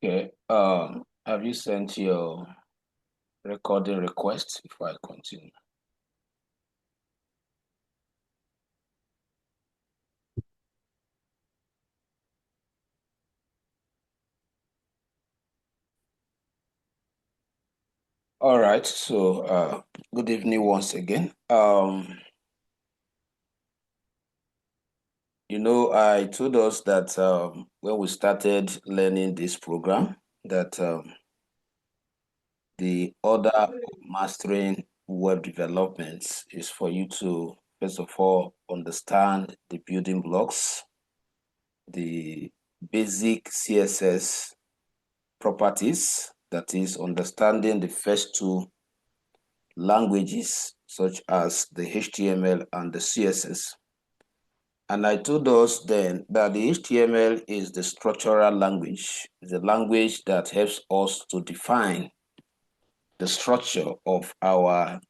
Okay. Have you sent your recording request before I continue? All right. So, good evening once again. I told us that when we started learning this program, that the order of mastering web development is for you to, first of all, understand the building blocks, the basic CSS properties, that is, understanding the first two languages, such as the HTML and the CSS. And I told us then that the HTML is the structural language, the language that helps us to define the structure of our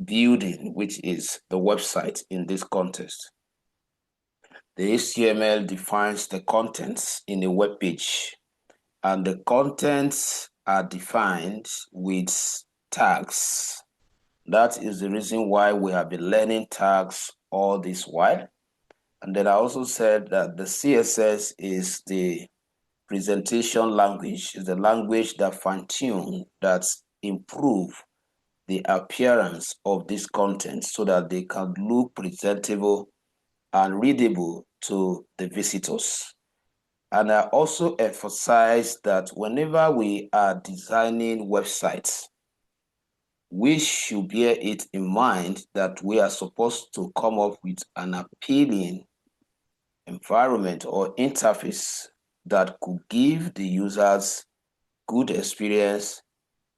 building, which is the website in this context. The HTML defines the contents in a web page, and the contents are defined with tags. That is the reason why we have been learning tags all this while. And then I also said that the CSS is the presentation language, is the language that fine-tune, that improve the appearance of this content so that they can look presentable and readable to the visitors. And I also emphasize that whenever we are designing websites, we should bear it in mind that we are supposed to come up with an appealing environment or interface that could give the users good experience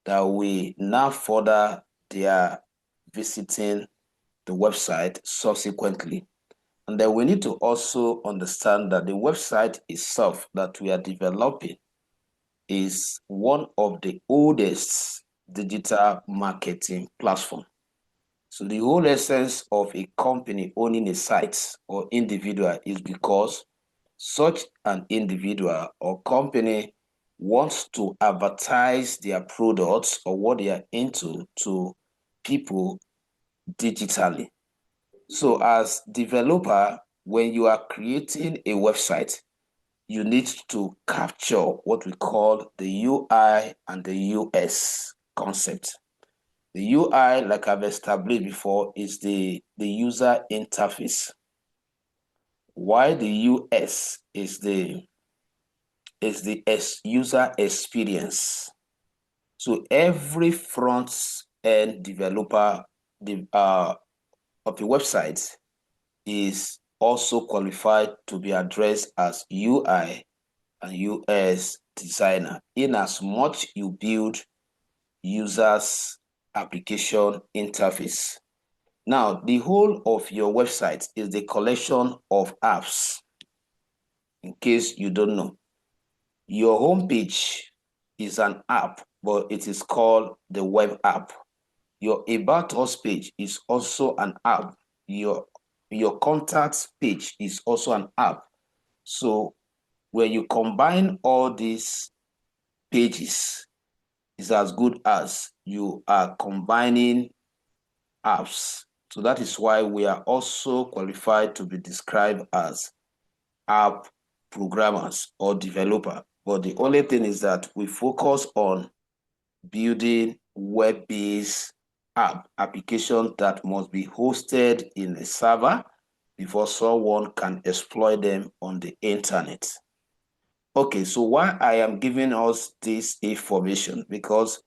that will now further their visiting the website subsequently. And then we need to also understand that the website itself that we are developing is one of the oldest digital marketing platform. So the whole essence of a company owning a site or individual is because such an individual or company wants to advertise their products or what they are into to people digitally. So as developer, when you are creating a website, you need to capture what we call the UI and the US concept. The UI, like I've established before, is the user interface, while the US is the user experience. So every front end developer of a website is also qualified to be addressed as UI and US designer, in as much you build users application interface. Now, the whole of your website is the collection of apps. In case you don't know, your homepage is an app, but it is called the web app. Your About Us page is also an app. Your contacts page is also an app. So when you combine all these pages, it's as good as you are combining apps. So that is why we are also qualified to be described as app programmers or developer. But the only thing is that we focus on building web-based application that must be hosted in a server before someone can exploit them on the internet. Okay, so why I am giving us this information? Because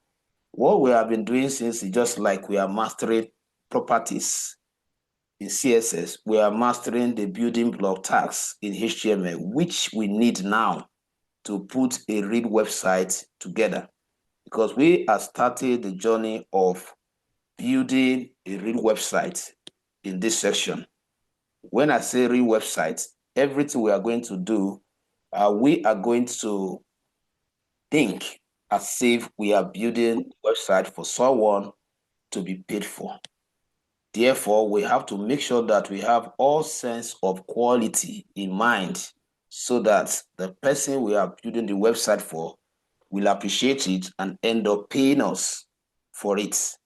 what we have been doing since is just like we are mastering properties in CSS, we are mastering the building block tags in HTML, which we need now to put a real website together. Because we are starting the journey of building a real website in this section. When I say real website, everything we are going to do, we are going to think as if we are building a website for someone to be paid for. Therefore, we have to make sure that we have all sense of quality in mind so that the person we are building the website for will appreciate it and end up paying us for it.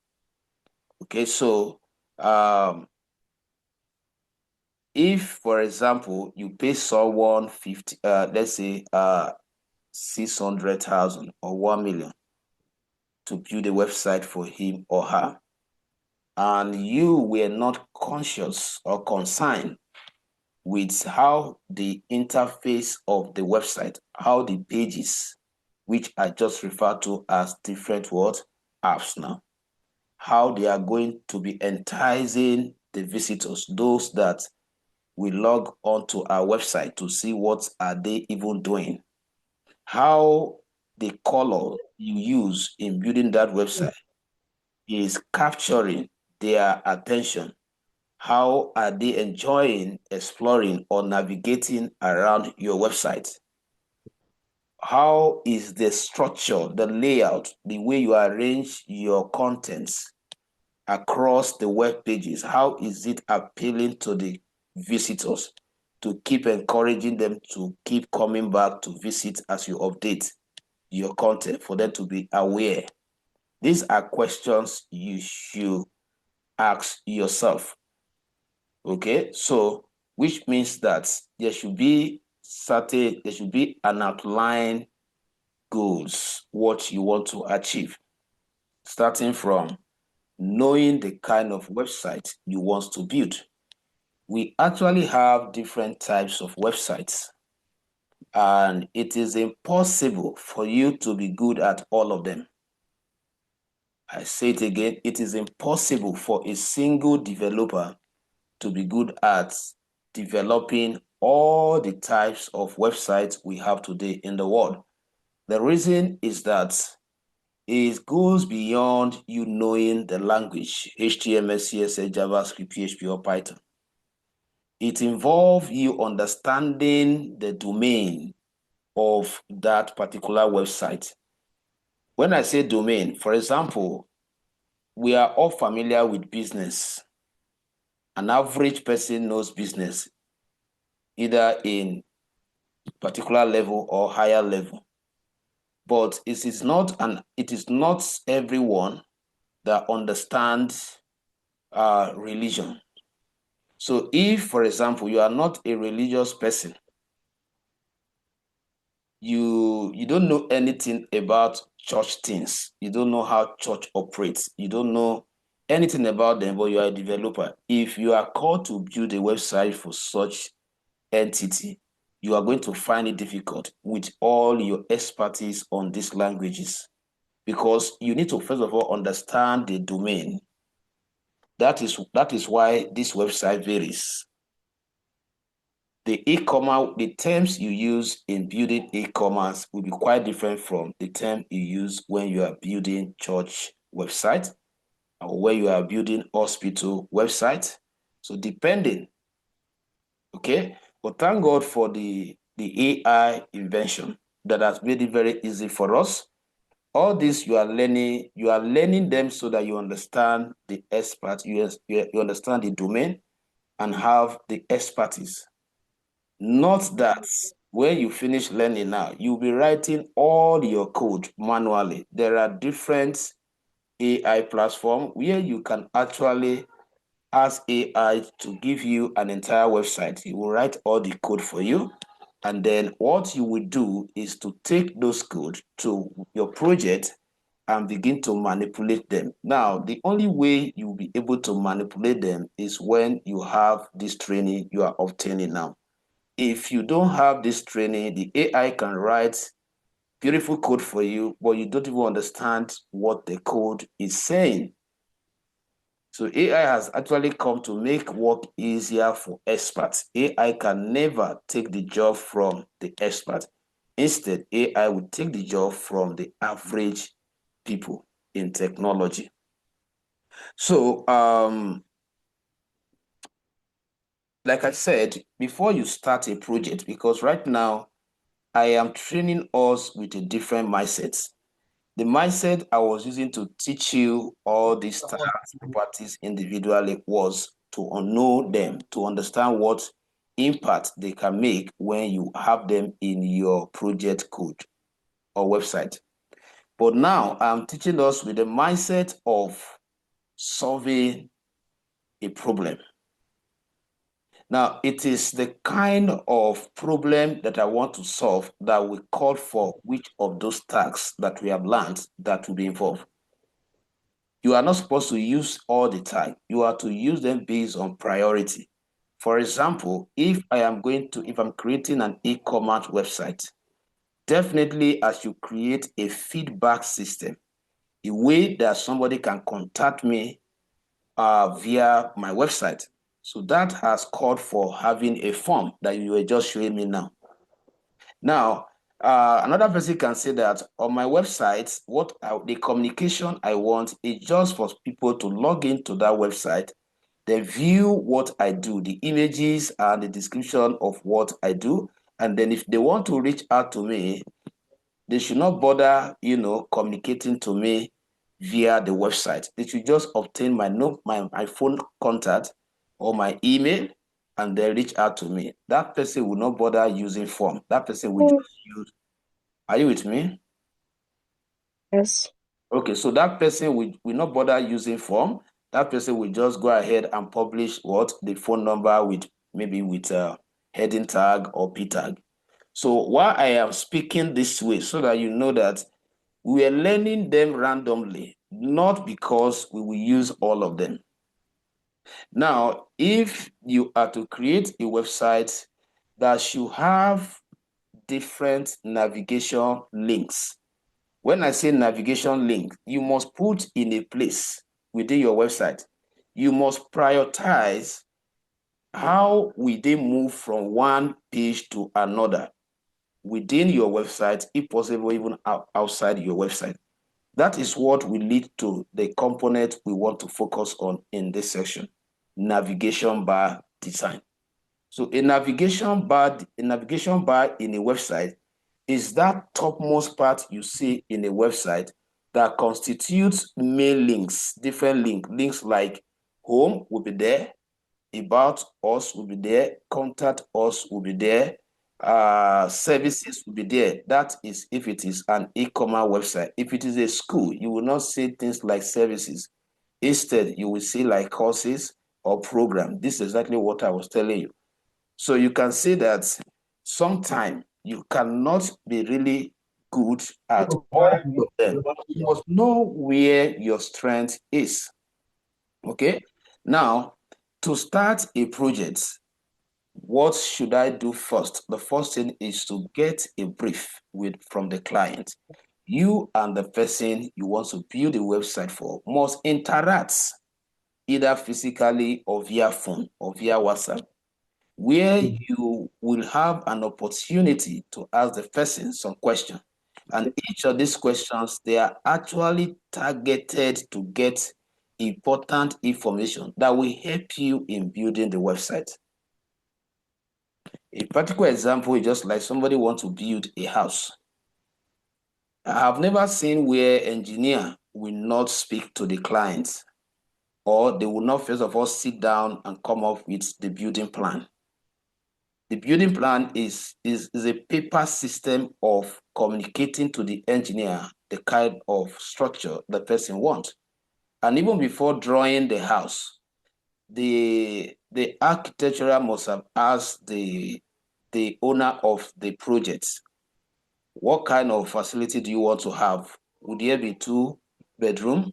Okay, so if, for example, you pay someone 50, let's say 600,000 or 1 million to build a website for him or her, and you were not conscious or concerned with how the interface of the website, how the pages, which I just referred to as different apps now, how they are going to be enticing the visitors, those that will log onto our website to see what are they even doing, how the color you use in building that website is capturing their attention. How are they enjoying exploring or navigating around your website? How is the structure, the layout, the way you arrange your contents across the web pages? How is it appealing to the visitors to keep encouraging them to keep coming back to visit as you update your content, for them to be aware? These are questions you should ask yourself. Okay, so which means that there should be an outline goals, what you want to achieve, starting from knowing the kind of website you want to build. We actually have different types of websites, and it is impossible for you to be good at all of them. I say it again, it is impossible for a single developer to be good at developing all the types of websites we have today in the world. The reason is that it goes beyond you knowing the language, HTML, CSS, JavaScript, PHP, or Python. It involves you understanding the domain of that particular website. When I say domain, for example, we are all familiar with business. An average person knows business, either in particular level or higher level. But it is not everyone that understands religion. So if, for example, you are not a religious person, you don't know anything about church things, you don't know how church operates, you don't know anything about them, but you are a developer. If you are called to build a website for such entity, you are going to find it difficult with all your expertise on these languages, because you need to first of all understand the domain. That is why this website varies. The e-commerce, the terms you use in building e-commerce will be quite different from the term you use when you are building church website or when you are building hospital website. So depending, okay? But thank God for the AI invention that has made it very easy for us. All this you are learning them so that you understand the expert, you understand the domain and have the expertise. Not that when you finish learning now, you'll be writing all your code manually. There are different AI platforms where you can actually ask AI to give you an entire website. It will write all the code for you. And then what you will do is to take those code to your project and begin to manipulate them. Now, the only way you will be able to manipulate them is when you have this training you are obtaining now. If you don't have this training, the AI can write beautiful code for you, but you don't even understand what the code is saying. So AI has actually come to make work easier for experts. AI can never take the job from the expert. Instead, AI will take the job from the average people in technology. So, like I said, before you start a project, because right now I am training us with a different mindset. The mindset I was using to teach you all these properties individually was to know them, to understand what impact they can make when you have them in your project code or website. But now I'm teaching us with the mindset of solving a problem. Now, it is the kind of problem that I want to solve that will call for which of those tasks that we have learned that will be involved. You are not supposed to use all the time. You are to use them based on priority. For example, if I'm creating an e-commerce website, definitely I should create a feedback system, a way that somebody can contact me via my website. So that has called for having a form that you were just showing me now. Now, another person can say that on my website, the communication I want is just for people to log into that website, they view what I do, the images and the description of what I do. And then if they want to reach out to me, they should not bother, communicating to me via the website. They should just obtain my phone contact or my email and they reach out to me. That person will not bother using form. That person will just use. Are you with me? Yes. Okay, so that person will not bother using form. That person will just go ahead and publish the phone number with maybe with a heading tag or p tag. So why I am speaking this way, so that you know that we are learning them randomly, not because we will use all of them. Now, if you are to create a website that should have different navigation links, when I say navigation link, you must put in a place within your website. You must prioritize how we they move from one page to another within your website, if possible, even outside your website. That is what will lead to the component we want to focus on in this section, navigation bar design. So a navigation bar in a website is that topmost part you see in a website that constitutes main links, different links like home will be there, about us will be there, contact us will be there, services will be there. That is if it is an e-commerce website. If it is a school, you will not see things like services. Instead, you will see like courses or program. This is exactly what I was telling you. So you can see that sometimes you cannot be really good at all of them. You must know where your strength is. Okay. Now, to start a project, what should I do first? The first thing is to get a brief from the client. You and the person you want to build a website for must interact either physically or via phone or via WhatsApp, where you will have an opportunity to ask the person some questions. And each of these questions, they are actually targeted to get important information that will help you in building the website. A practical example is just like somebody wants to build a house. I have never seen where engineer will not speak to the client, or they will not first of all sit down and come up with the building plan. The building plan is a paper system of communicating to the engineer the kind of structure the person wants. And even before drawing the house, the architectural must have asked the owner of the project, what kind of facility do you want to have? Would there be 2 bedroom?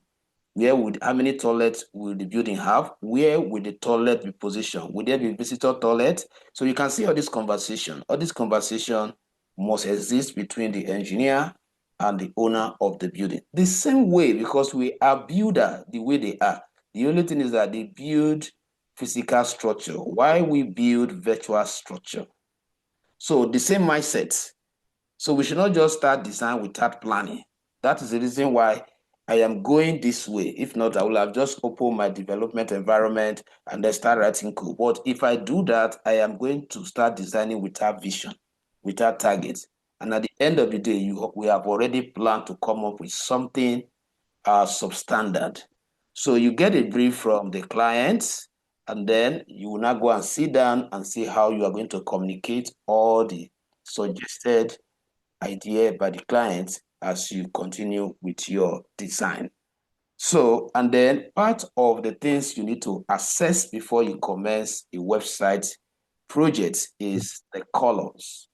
How many toilets will the building have? Where will the toilet be positioned? Will there be visitor toilet? So you can see all this conversation. All this conversation must exist between the engineer and the owner of the building. The same way, because we are builder the way they are. The only thing is that they build physical structure. Why we build virtual structure? So the same mindset. So we should not just start design without planning. That is the reason why I am going this way. If not, I will have just opened my development environment and then start writing code. But if I do that, I am going to start designing without vision, without targets. And at the end of the day, we have already planned to come up with something substandard. So you get a brief from the client, and then you will now go and sit down and see how you are going to communicate all the suggested idea by the client as you continue with your design. So, and then part of the things you need to assess before you commence a website project is the colors,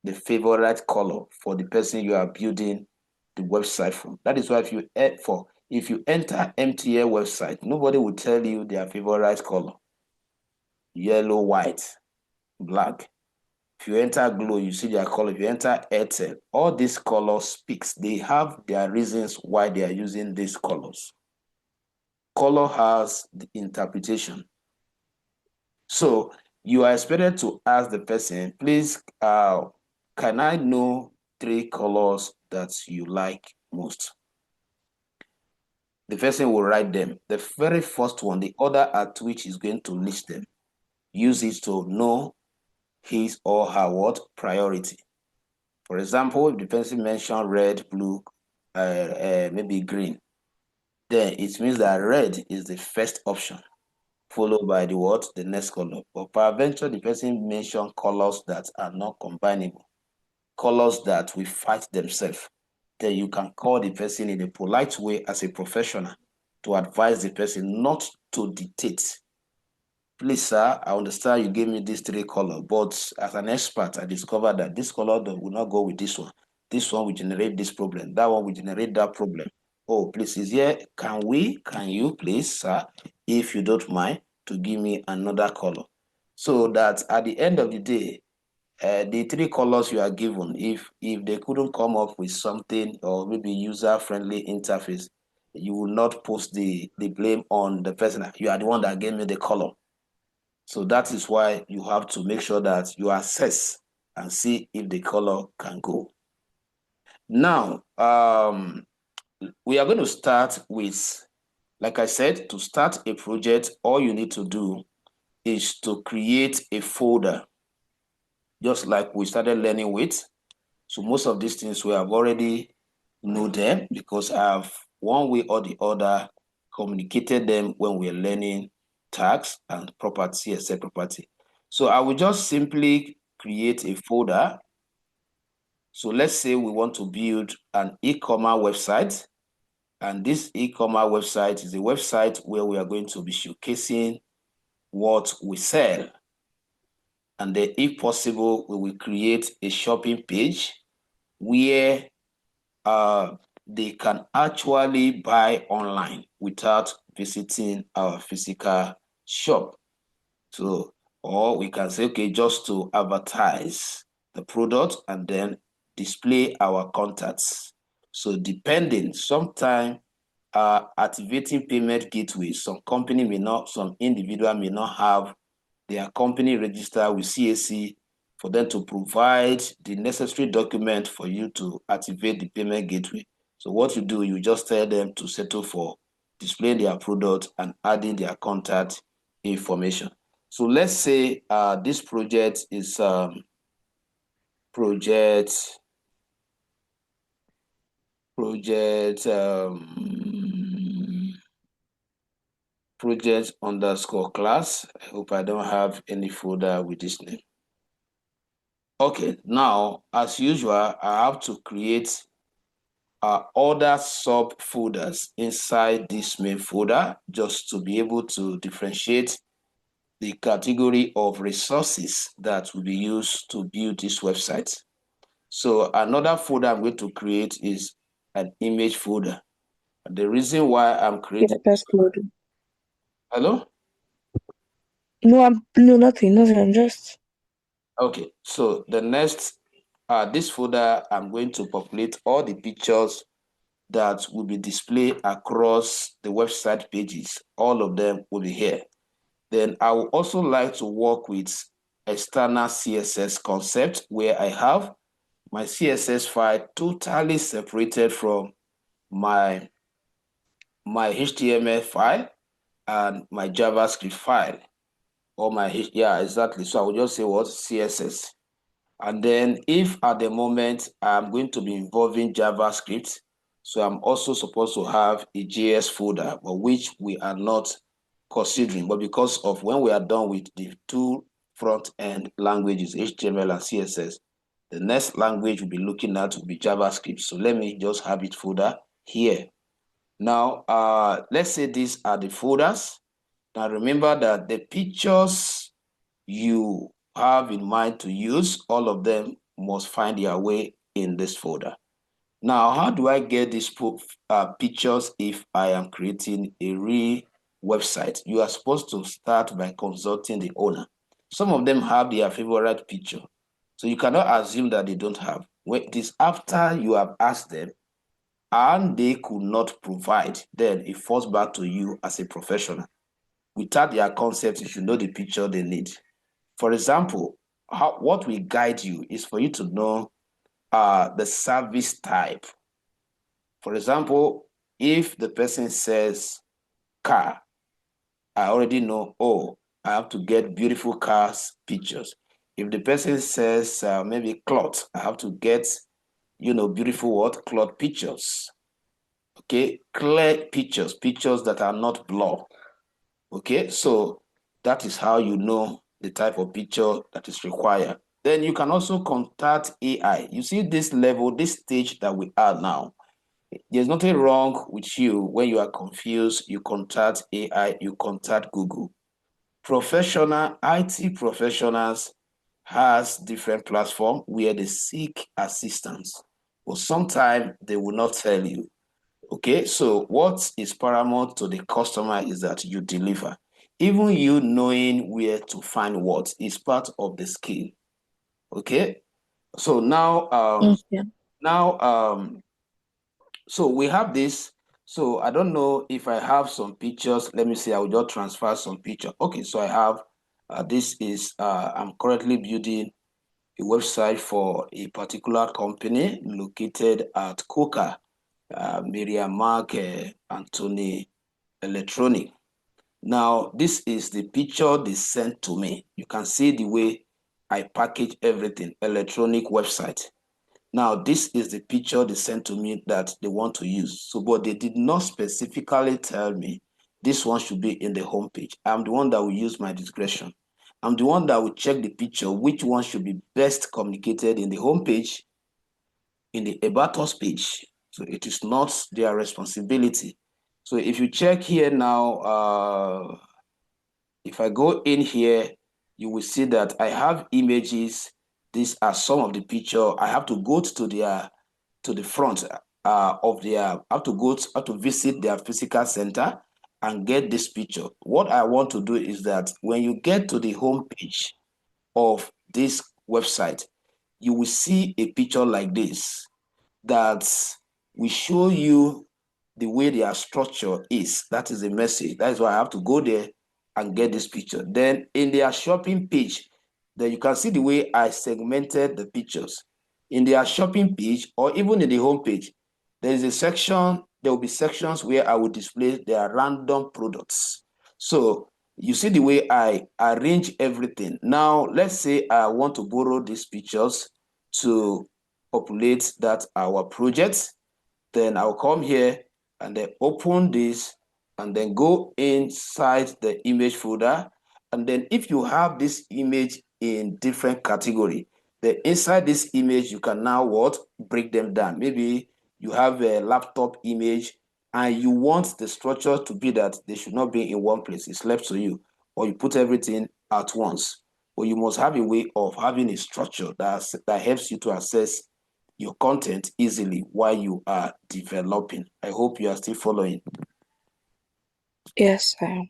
the favorite color for the person you are building the website from. That is why if you enter MTN website, nobody will tell you their favorite color. Yellow, white, black. If you enter Glow, you see their color. If you enter Airtel, all these colors speaks. They have their reasons why they are using these colors. Color has the interpretation. So you are expected to ask the person, please, can I know 3 colors that you like most? The person will write them. The very first one, the order at which he's going to list them, use it to know his or her what priority. For example, if the person mentioned red, blue, maybe green, then it means that red is the first option, followed by the what? The next color. But peradventure, the person mentioned colors that are not combinable, colors that will fight themselves. Then you can call the person in a polite way as a professional to advise the person not to dictate. Please, sir, I understand you gave me these 3 colors, but as an expert, I discovered that this color will not go with this one. This one will generate this problem. That one will generate that problem. Oh, please, can you please, sir, if you don't mind, to give me another color? So that at the end of the day, the 3 colors you are given, if they couldn't come up with something or maybe user-friendly interface, you will not post the blame on the person. You are the one that gave me the color. So that is why you have to make sure that you assess and see if the color can go. Now, we are going to start with, like I said, to start a project, all you need to do is to create a folder, just like we started learning with. So most of these things we have already know them because I've one way or the other communicated them when we're learning tags and property, CSS property. So I will just simply create a folder. So let's say we want to build an e-commerce website. And this e-commerce website is a website where we are going to be showcasing what we sell. And then if possible, we will create a shopping page where they can actually buy online without visiting our physical shop. So, or we can say, okay, just to advertise the product and then display our contacts. So depending, sometimes activating payment gateway, some individual may not have their company registered with CAC for them to provide the necessary document for you to activate the payment gateway. So what you do, you just tell them to settle for displaying their product and adding their contact information. So let's say this project is project underscore class. I hope I don't have any folder with this name. Okay, now, as usual, I have to create other subfolders inside this main folder just to be able to differentiate the category of resources that will be used to build this website. So another folder I'm going to create is an image folder. The reason why I'm creating... Hello? No, nothing. I'm just... Okay, so the next, this folder, I'm going to populate all the pictures that will be displayed across the website pages. All of them will be here. Then I would also like to work with external CSS concept where I have my CSS file totally separated from my HTML file and my JavaScript file. Exactly. So I will just say what CSS. And then if at the moment I'm going to be involving JavaScript, so I'm also supposed to have a JS folder, but which we are not considering. But because of when we are done with the 2 front-end languages, HTML and CSS, The next language we'll be looking at will be JavaScript. So let me just have it folder here. Now, let's say these are the folders. Now remember that the pictures you have in mind to use, all of them must find their way in this folder. Now, how do I get these pictures if I am creating a real website? You are supposed to start by consulting the owner. Some of them have their favorite picture. So you cannot assume that they don't have. When it is after you have asked them and they could not provide, then it falls back to you as a professional. Without their concept, you should know the picture they need. For example, what will guide you is for you to know the service type. For example, if the person says car, I already know, oh, I have to get beautiful cars pictures. If the person says maybe cloth, I have to get, beautiful what? Cloth pictures. Okay, clear pictures, pictures that are not blur. Okay, so that is how you know the type of picture that is required. Then you can also contact AI. You see this level, this stage that we are now. There's nothing wrong with you when you are confused. You contact AI, you contact Google. Professional IT professionals has different platforms where they seek assistance, but sometimes they will not tell you. Okay, so what is paramount to the customer is that you deliver. Even you knowing where to find what is part of the skill. Okay, so now, Okay. so we have this. So I don't know if I have some pictures. Let me see. I will just transfer some picture. Okay, so I have. This is. I'm currently building a website for a particular company located at Coca, Miriam Mark, Anthony Electronic. Now, this is the picture they sent to me. You can see the way I package everything, electronic website. Now, this is the picture they sent to me that they want to use. So, but they did not specifically tell me this one should be in the homepage. I'm the one that will use my discretion. I'm the one that will check the picture, which one should be best communicated in the homepage, in the about us page. So it is not their responsibility. So if you check here now, if I go in here, you will see that I have images. These are some of the picture. I have to go to the front of their, I have to go to, have to visit their physical center and get this picture. What I want to do is that when you get to the home page of this website, you will see a picture like this that will show you the way their structure is. That is the message. That is why I have to go there and get this picture. Then in their shopping page, then you can see the way I segmented the pictures. In their shopping page or even in the home page, there is a section, there will be sections where I will display their random products. So you see the way I arrange everything. Now, let's say I want to borrow these pictures to populate that our project. Then I'll come here and then open this and then go inside the image folder. And then if you have this image in different category, then inside this image, you can now what? Break them down. Maybe you have a laptop image and you want the structure to be that they should not be in one place. It's left to you. Or you put everything at once. Or you must have a way of having a structure that helps you to access your content easily while you are developing. I hope you are still following. Yes, I am.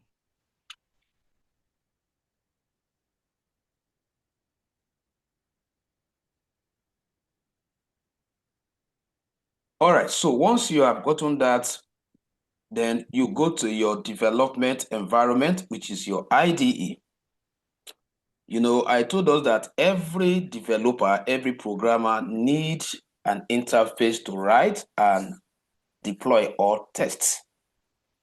All right, so once you have gotten that, then you go to your development environment, which is your IDE. You know, I told us that every developer, every programmer needs an interface to write and deploy or test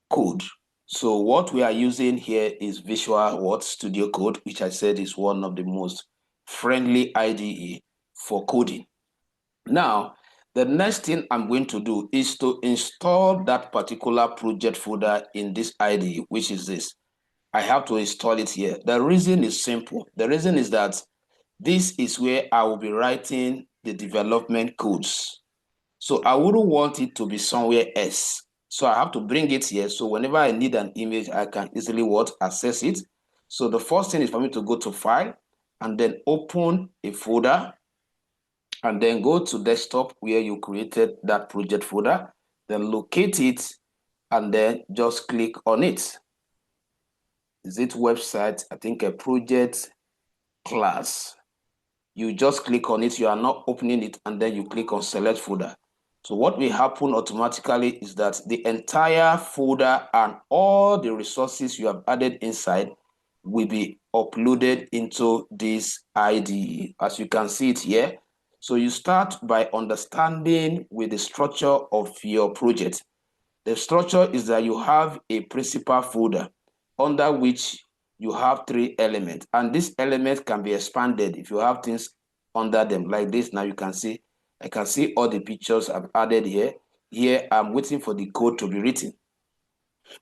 code. So what we are using here is Visual Studio Code, which I said is one of the most friendly IDE for coding. Now, the next thing I'm going to do is to install that particular project folder in this IDE, which is this. I have to install it here. The reason is simple. The reason is that this is where I will be writing the development codes. So I wouldn't want it to be somewhere else. So I have to bring it here. So whenever I need an image, I can easily access it. So the first thing is for me to go to File and then open a folder and then go to desktop where you created that project folder, then locate it and then just click on it. Is it website? I think a project class. You just click on it, you are not opening it, and then you click on select folder. So what will happen automatically is that the entire folder and all the resources you have added inside will be uploaded into this IDE, as you can see it here. So you start by understanding with the structure of your project. The structure is that you have a principal folder under which you have 3 elements, and this element can be expanded if you have things under them like this. Now you can see, I can see all the pictures I've added here. Here I'm waiting for the code to be written.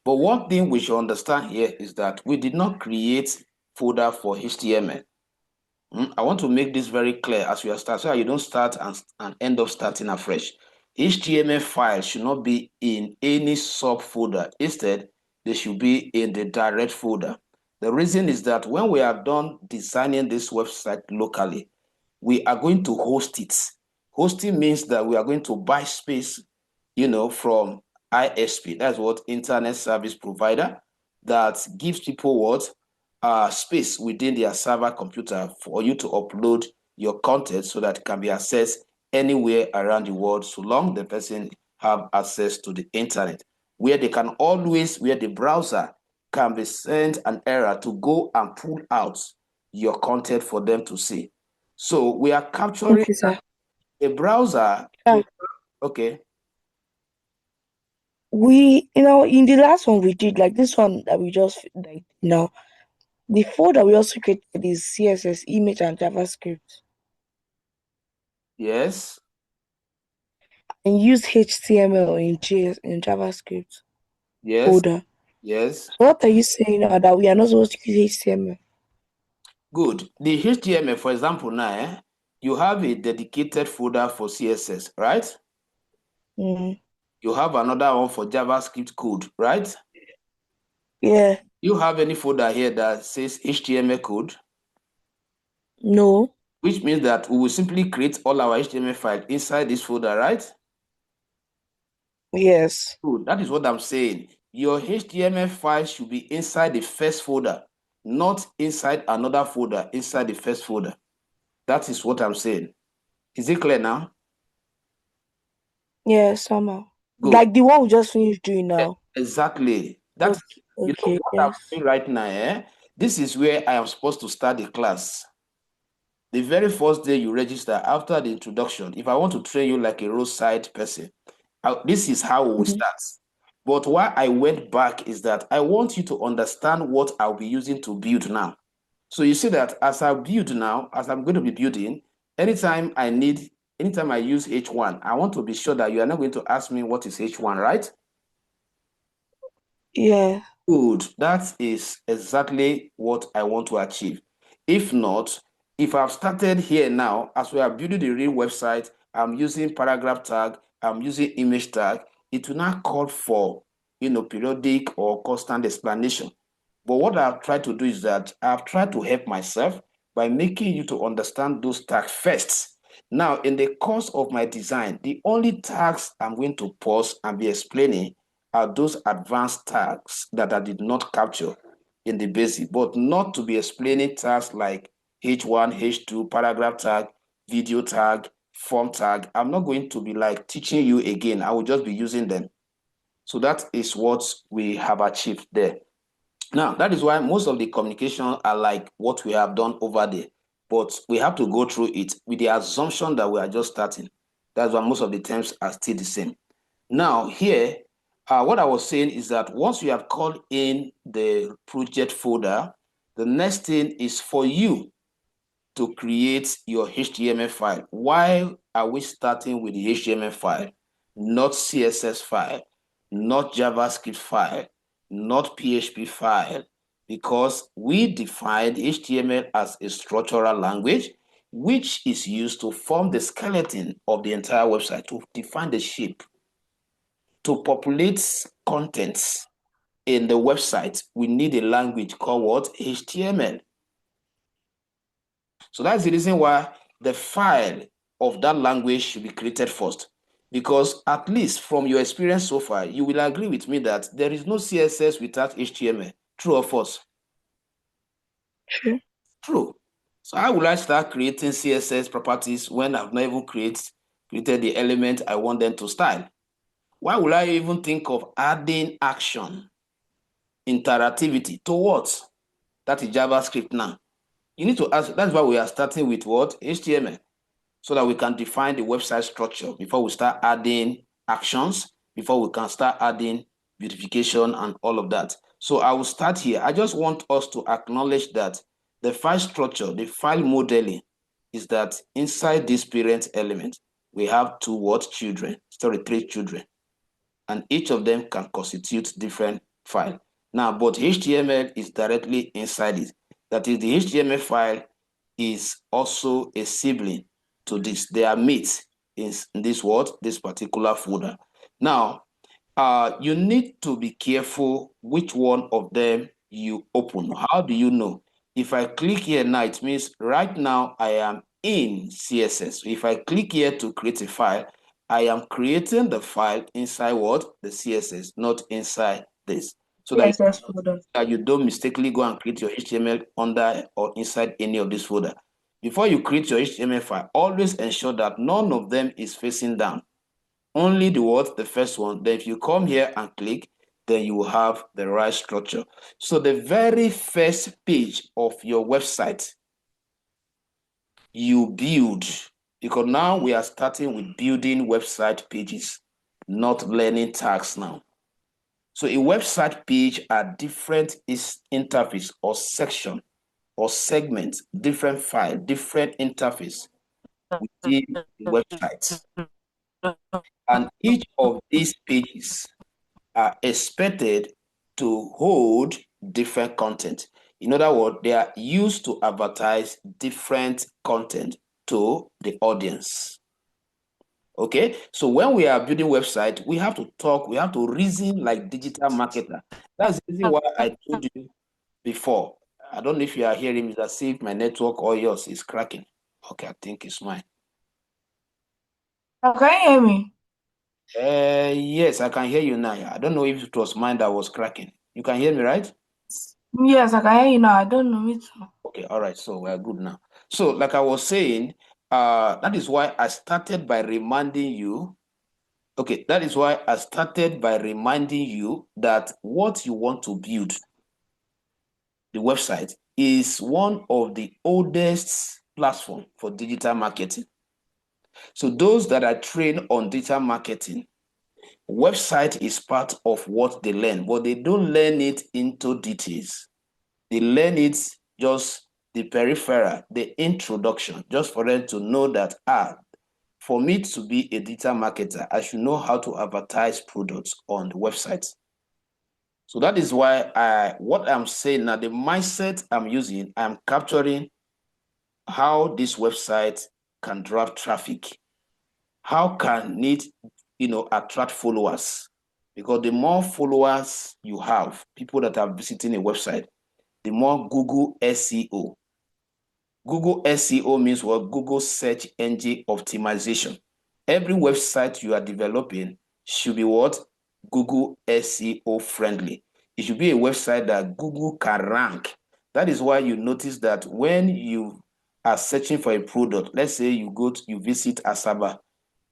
But one thing we should understand here is that we did not create folder for HTML. I want to make this very clear as we are starting, so you don't start and end up starting afresh. HTML files should not be in any subfolder. Instead, they should be in the direct folder. The reason is that when we are done designing this website locally, we are going to host it. Hosting means that we are going to buy space, from ISP. That's what Internet Service Provider, that gives people what? Space within their server computer for you to upload your content so that it can be accessed anywhere around the world, so long the person have access to the internet, where they can always, where the browser can be sent an error to go and pull out your content for them to see. So we are capturing Okay, sir. a browser. Yeah. Okay. We, in the last one we did, like this one that we just like now, the folder we also created is CSS, image, and JavaScript, Yes. and use HTML in JavaScript Yes. folder. Yes. So what are you saying now that we are not supposed to use HTML? Good. The HTML, for example, now, you have a dedicated folder for CSS, right? Mm, You have another one for JavaScript code, right? yeah. You have any folder here that says HTML code, No. which means that we will simply create all our HTML files inside this folder, right? Yes. Good. That is what I'm saying. Your HTML file should be inside the first folder, not inside another folder, inside the first folder. That is what I'm saying. Is it clear now? Yeah, somehow. Good. Like the one we just finished doing now. Exactly. That's, Okay. Okay. what I'm Yes. doing right now, this is where I am supposed to start the class. The very first day you register after the introduction, if I want to train you like a roadside person, this is how we will Mhm. start. But why I went back is that I want you to understand what I'll be using to build now. So you see that as I build now, as I'm going to be building, anytime I use H1, I want to be sure that you are not going to ask me what is H1, right? Yeah. Good. That is exactly what I want to achieve. If not, if I've started here now, as we are building the real website, I'm using paragraph tag, I'm using image tag, it will not call for, periodic or constant explanation. But what I've tried to do is that I've tried to help myself by making you to understand those tags first. Now, in the course of my design, the only tags I'm going to pause and be explaining are those advanced tags that I did not capture in the basic, but not to be explaining tags like H1, H2, paragraph tag, video tag, form tag. I'm not going to be like teaching you again. I will just be using them. So that is what we have achieved there. Now, that is why most of the communication are like what we have done over there. But we have to go through it with the assumption that we are just starting. That's why most of the terms are still the same. Now, here, what I was saying is that once you have called in the project folder, the next thing is for you to create your HTML file. Why are we starting with the HTML file, not CSS file, not JavaScript file, not PHP file? Because we defined HTML as a structural language which is used to form the skeleton of the entire website, to define the shape, to populate contents in the website. We need a language called what? HTML. So that's the reason why the file of that language should be created first. Because at least from your experience so far, you will agree with me that there is no CSS without HTML. True or false? True. True. So how will I start creating CSS properties when I've not even created the element I want them to style? Why will I even think of adding action, interactivity to what? That is JavaScript now. You need to ask, that's why we are starting with what? HTML. So that we can define the website structure before we start adding actions, before we can start adding beautification and all of that. So I will start here. I just want us to acknowledge that the file structure, the file modeling, is that inside this parent element, we have three children, and each of them can constitute different file. Now, but HTML is directly inside it. That is, the HTML file is also a sibling to this. They are mates in this particular folder. Now, you need to be careful which one of them you open. How do you know? If I click here now, it means right now I am in CSS. So if I click here to create a file, I am creating the file inside what? The CSS, not inside this. So CSS folder. that you don't mistakenly go and create your HTML under or inside any of this folder. Before you create your HTML file, always ensure that none of them is facing down. Only the first one. Then if you come here and click, then you will have the right structure. So the very first page of your website you build, because now we are starting with building website pages, not learning tags now. So a website page are different interface or section or segment, different file, different interface within the website. And each of these pages are expected to hold different content. In other words, they are used to advertise different content to the audience. Okay, so when we are building website, we have to reason like digital marketer. That's the reason why I told you before. I don't know if you are hearing me, that see if my network or yours is cracking. Okay, I think it's mine. Can you hear me? Yes, I can hear you now. I don't know if it was mine that was cracking. You can hear me, right? Yes, I can hear you now. I don't know, me too. Okay, all right, so we're good now. So like I was saying, that is why I started by reminding you. Okay, that is why I started by reminding you that what you want to build, the website, is one of the oldest platform for digital marketing. So those that are trained on digital marketing, website is part of what they learn, but they don't learn it into details. They learn it just the peripheral, the introduction, just for them to know that, for me to be a digital marketer, I should know how to advertise products on the website. So that is why what I'm saying now, the mindset I'm using, I'm capturing how this website can drive traffic. How can it, attract followers? Because the more followers you have, people that are visiting a website, the more Google SEO. Google SEO means what? Google Search Engine Optimization. Every website you are developing should be what? Google SEO friendly. It should be a website that Google can rank. That is why you notice that when you are searching for a product, let's say you visit Asaba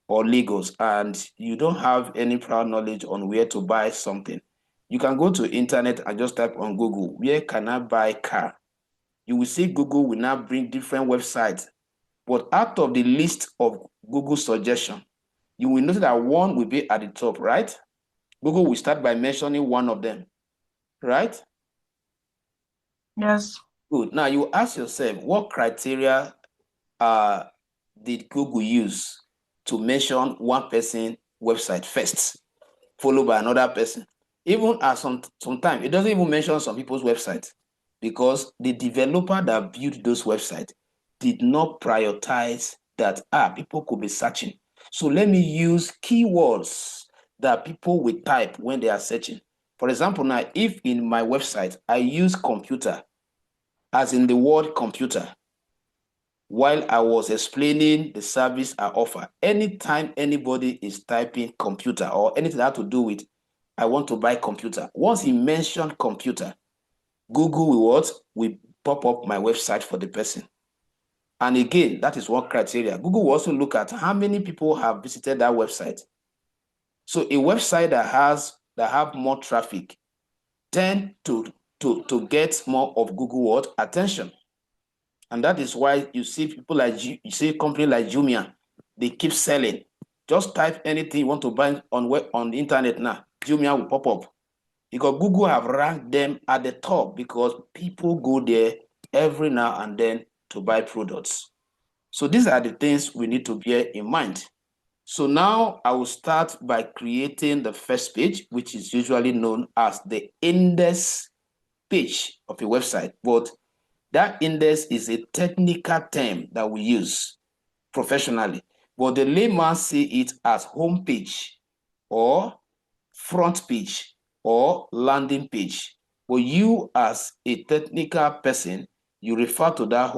or Lagos and you don't have any prior knowledge on where to buy something, you can go to internet and just type on Google, where can I buy car? You will see Google will now bring different websites. But out of the list of Google suggestion, you will notice that one will be at the top, right? Google will start by mentioning one of them, right? Yes. Good. Now you ask yourself, what criteria did Google use to mention one person website first, followed by another person? Even at sometimes, it doesn't even mention some people's website, because the developer that built those websites did not prioritize that people could be searching. So let me use keywords that people will type when they are searching. For example, now, if in my website, I use computer, as in the word computer, while I was explaining the service I offer, anytime anybody is typing computer or anything that has to do with, I want to buy computer, once he mentioned computer, Google will what? Will pop up my website for the person. And again, that is one criteria. Google will also look at how many people have visited that website. So a website that have more traffic tend to get more of Google what? Attention. And that is why you see people like you see company like Jumia, they keep selling. Just type anything you want to buy on the internet now, Jumia will pop up. Because Google have ranked them at the top because people go there every now and then to buy products. So these are the things we need to bear in mind. So now I will start by creating the first page, which is usually known as the index page of a website. But that index is a technical term that we use professionally. But the layman see it as home page or front page or landing page. But you as a technical person, you refer to that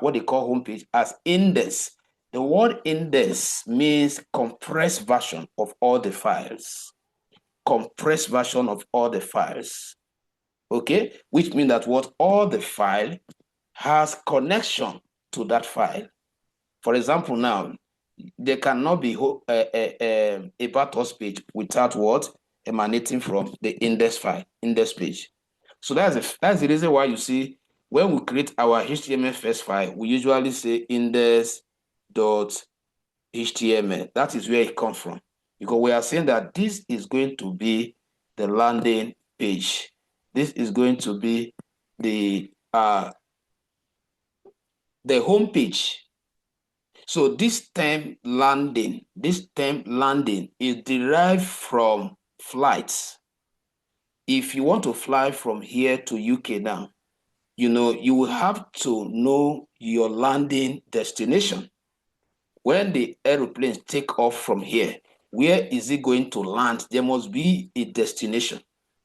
what they call homepage as index. The word index means compressed version of all the files. Compressed version of all the files. Okay, which means that what all the file has connection to that file. For example, now there cannot be about us page without what emanating from the index file, index page. So that's the reason why you see when we create our HTML first file, we usually say index.html. That is where it comes from, because we are saying that this is going to be the landing page. This is going to be the home page. So this term landing is derived from flights. If you want to fly from here to UK now, you will have to know your landing destination. When the aeroplanes take off from here, where is it going to land? There must be a destination.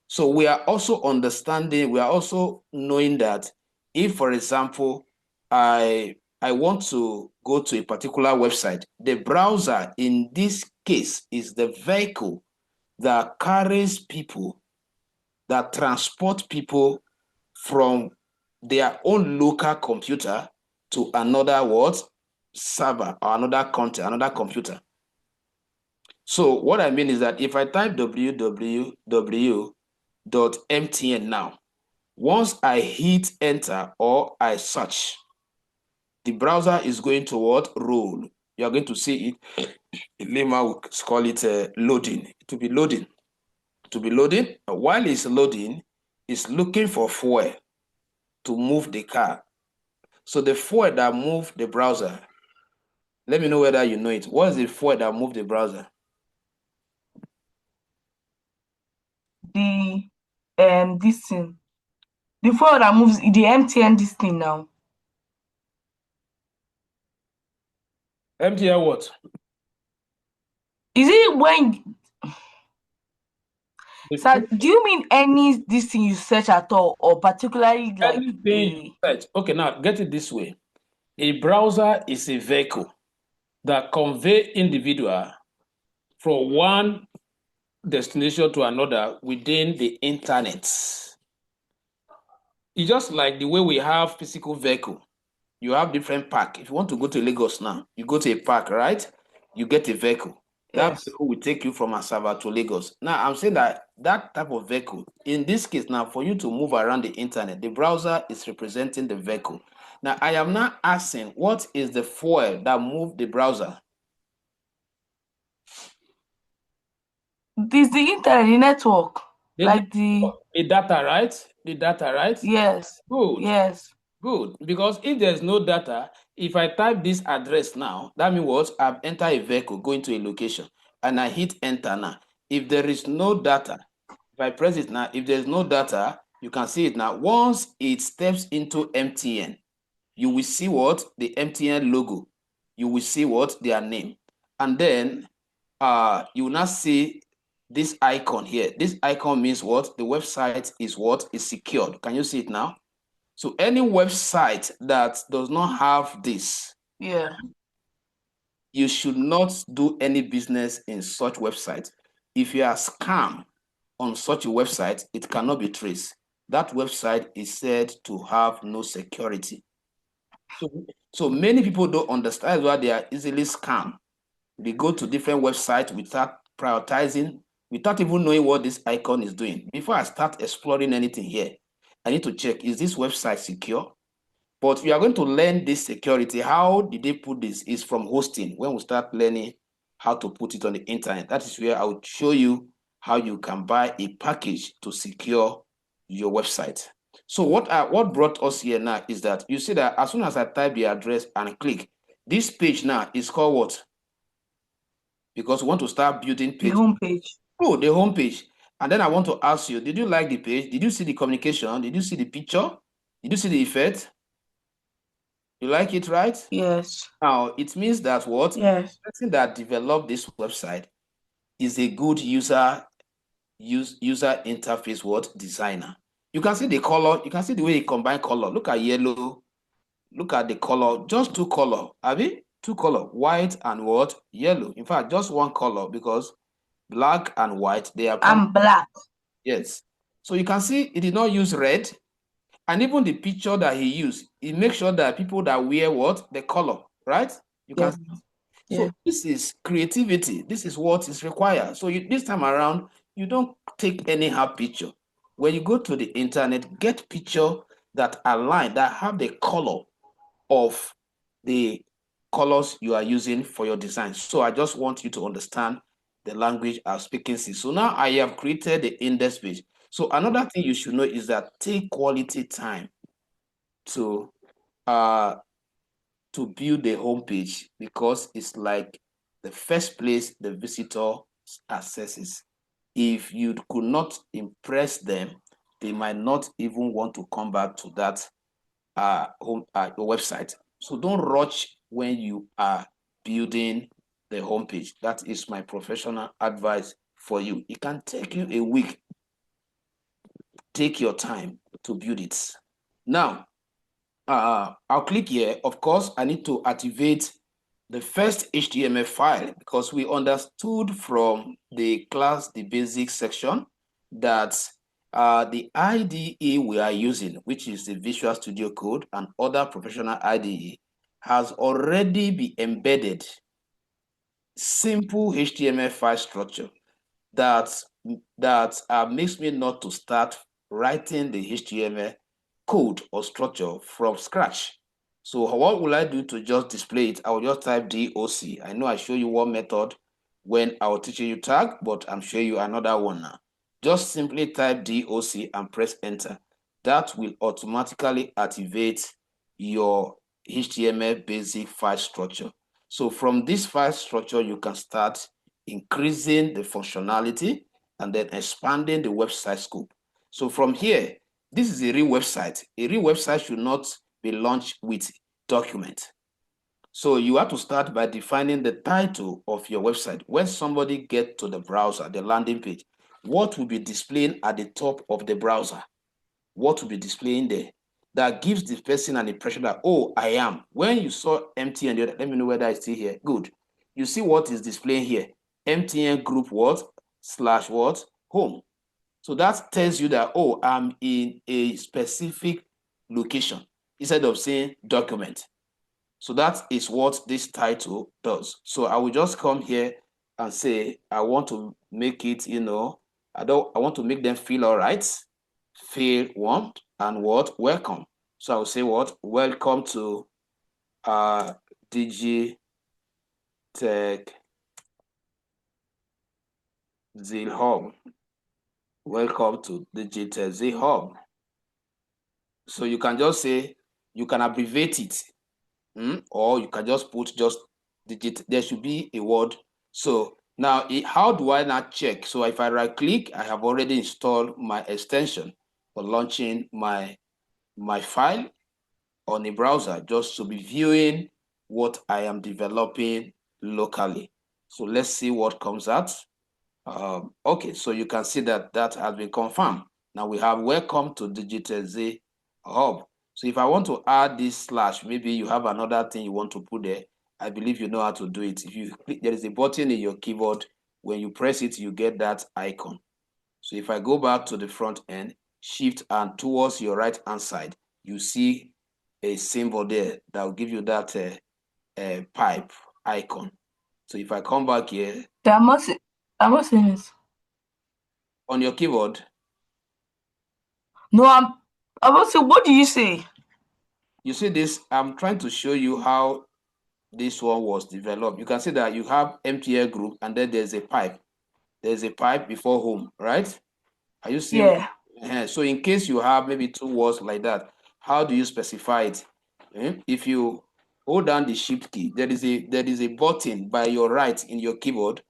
So we are also knowing that if, for example, I want to go to a particular website, the browser in this case is the vehicle that carries people, that transport people from their own local computer to another server or another content, another computer. So what I mean is that if I type www.mtn now, once I hit enter or I search, the browser is going to roll. You are going to see it. Lima will call it loading. To be loading. To be loading. While it's loading, it's looking for fuel to move the car. So the fuel that move the browser, let me know whether you know it. What is the fuel that move the browser? This thing. The phone that moves the MTN this thing now. MTN what? Is it when The sir, do you mean any this thing you search at all or particularly like anything you search. Okay, now get it this way. A browser is a vehicle that convey individual from one destination to another within the internet. It's just like the way we have physical vehicle. You have different park. If you want to go to Lagos now, you go to a park, right? You get a vehicle. That yes. vehicle will take you from Asaba to Lagos. Now, I'm saying that type of vehicle, in this case now, for you to move around the internet, the browser is representing the vehicle. Now, I am not asking what is the fuel that moved the browser? This the internet, the network. Like the data, right? The data, right? yes. Good. Yes. Good, because if there's no data, if I type this address now, that means what? I've entered a vehicle going to a location and I hit enter now. If there is no data, if I press it now, if there's no data, you can see it now. Once it steps into MTN, you will see what? The MTN logo. You will see what? Their name. And then you will not see this icon here. This icon means what? The website is what? Is secured. Can you see it now? So any website that does not have this, Yeah. you should not do any business in such website. If you are scam on such a website, it cannot be traced. That website is said to have no security. So many people don't understand why they are easily scammed. They go to different websites without prioritizing, without even knowing what this icon is doing. Before I start exploring anything here, I need to check, is this website secure? But we are going to learn this security. How did they put this? Is from hosting. When we start learning how to put it on the internet, that is where I will show you how you can buy a package to secure your website. So what brought us here now is that you see that as soon as I type the address and click, this page now is called what? Because we want to start building The page. homepage. Oh, the homepage. And then I want to ask you, did you like the page? Did you see the communication? Did you see the picture? Did you see the effect? You like it, right? Yes. Now, it means that what? Yes. The person that developed this website is a good user interface what? Designer. You can see the color. You can see the way he combine color. Look at yellow. Look at the color. Just two color. Have you? Two color. White and what? Yellow. In fact, just one color because black and white, they are I'm black. yes. So you can see he did not use red. And even the picture that he used, he makes sure that people that wear what? The color, right? You can Yeah. see. Yeah. So this is creativity. This is what is required. So this time around, you don't take anyhow picture. When you go to the internet, get picture that align, that have the color of the colors you are using for your design. So I just want you to understand the language I'm speaking. So now I have created the index page. So another thing you should know is that take quality time to uh to build the homepage because it's like the first place the visitor accesses. If you could not impress them, they might not even want to come back to that your website. So don't rush when you are building the homepage. That is my professional advice for you. It can take you a week. Take your time to build it. Now, I'll click here. Of course, I need to activate the first HTML file because we understood from the class, the basic section, that the IDE we are using, which is the Visual Studio Code and other professional IDE, has already been embedded simple HTML file structure that makes me not to start writing the HTML code or structure from scratch. So what will I do to just display it? I will just type DOC. I know I show you one method when I was teaching you tag, but I'm showing you another one now. Just simply type DOC and press enter. That will automatically activate your HTML basic file structure. So from this file structure, you can start increasing the functionality and then expanding the website scope. So from here, this is a real website. A real website should not be launched with document. So you have to start by defining the title of your website. When somebody gets to the browser, the landing page, what will be displaying at the top of the browser? What will be displaying there? That gives the person an impression that, oh, I am. When you saw MTN, let me know whether it's still here. Good. You see what is displaying here. MTN group what? Slash what? Home. So that tells you that, oh, I'm in a specific location instead of saying document. So that is what this title does. So I will just come here and say, I want to make it, I want to make them feel all right, feel warm and what? Welcome. So I will say what? Welcome to Digitech Z Hub. Welcome to Digitech Z Hub. So you can just say, you can abbreviate it, or you can just put just digit. There should be a word. So now, how do I now check? So if I right click, I have already installed my extension for launching my file. on a browser just to be viewing what I am developing locally. So let's see what comes out. Okay, so you can see that that has been confirmed. Now we have welcome to Digital Z Hub. So if I want to add this slash, maybe you have another thing you want to put there. I believe you know how to do it. If you click, there is a button in your keyboard. When you press it, you get that icon. So if I go back to the front end, shift and towards your right hand side, you see a symbol there that will give you that pipe icon. So if I come back here, I'm not seeing it. on your keyboard, No, I'm not saying. What do you say? you see this, I'm trying to show you how this one was developed. You can see that you have MTL group and then there's a pipe. There's a pipe before home, right? Are you seeing? Yeah. So in case you have maybe two words like that, how do you specify it? If you hold down the shift key, there is a button by your right in your keyboard,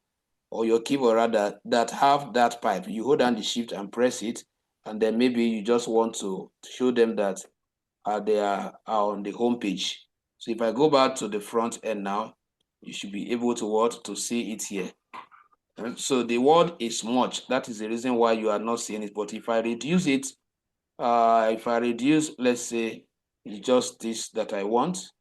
or your keyboard rather, that have that pipe. You hold down the shift and press it, and then maybe you just want to show them that they are on the home page. So if I go back to the front end now, you should be able to what to see it here. And so the word is much. That is the reason why you are not seeing it. But if I reduce it, if I reduce, let's say, it's just this that I want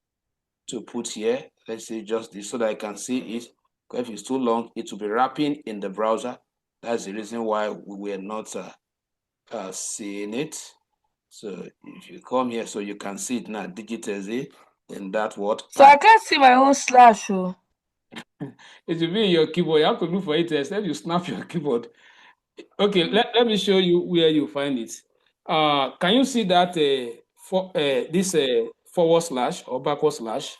to put here. Let's say just this so that I can see it. Because if it's too long, it will be wrapping in the browser. That's the reason why we were not seeing it. So if you come here, so you can see it now, digital Z, in that word So I pipe. can't see my own slash. Oh. It will be in your keyboard. You have to look for it, except you snap your keyboard. Okay, let me show you where you find it. Can you see that this forward slash or backward slash?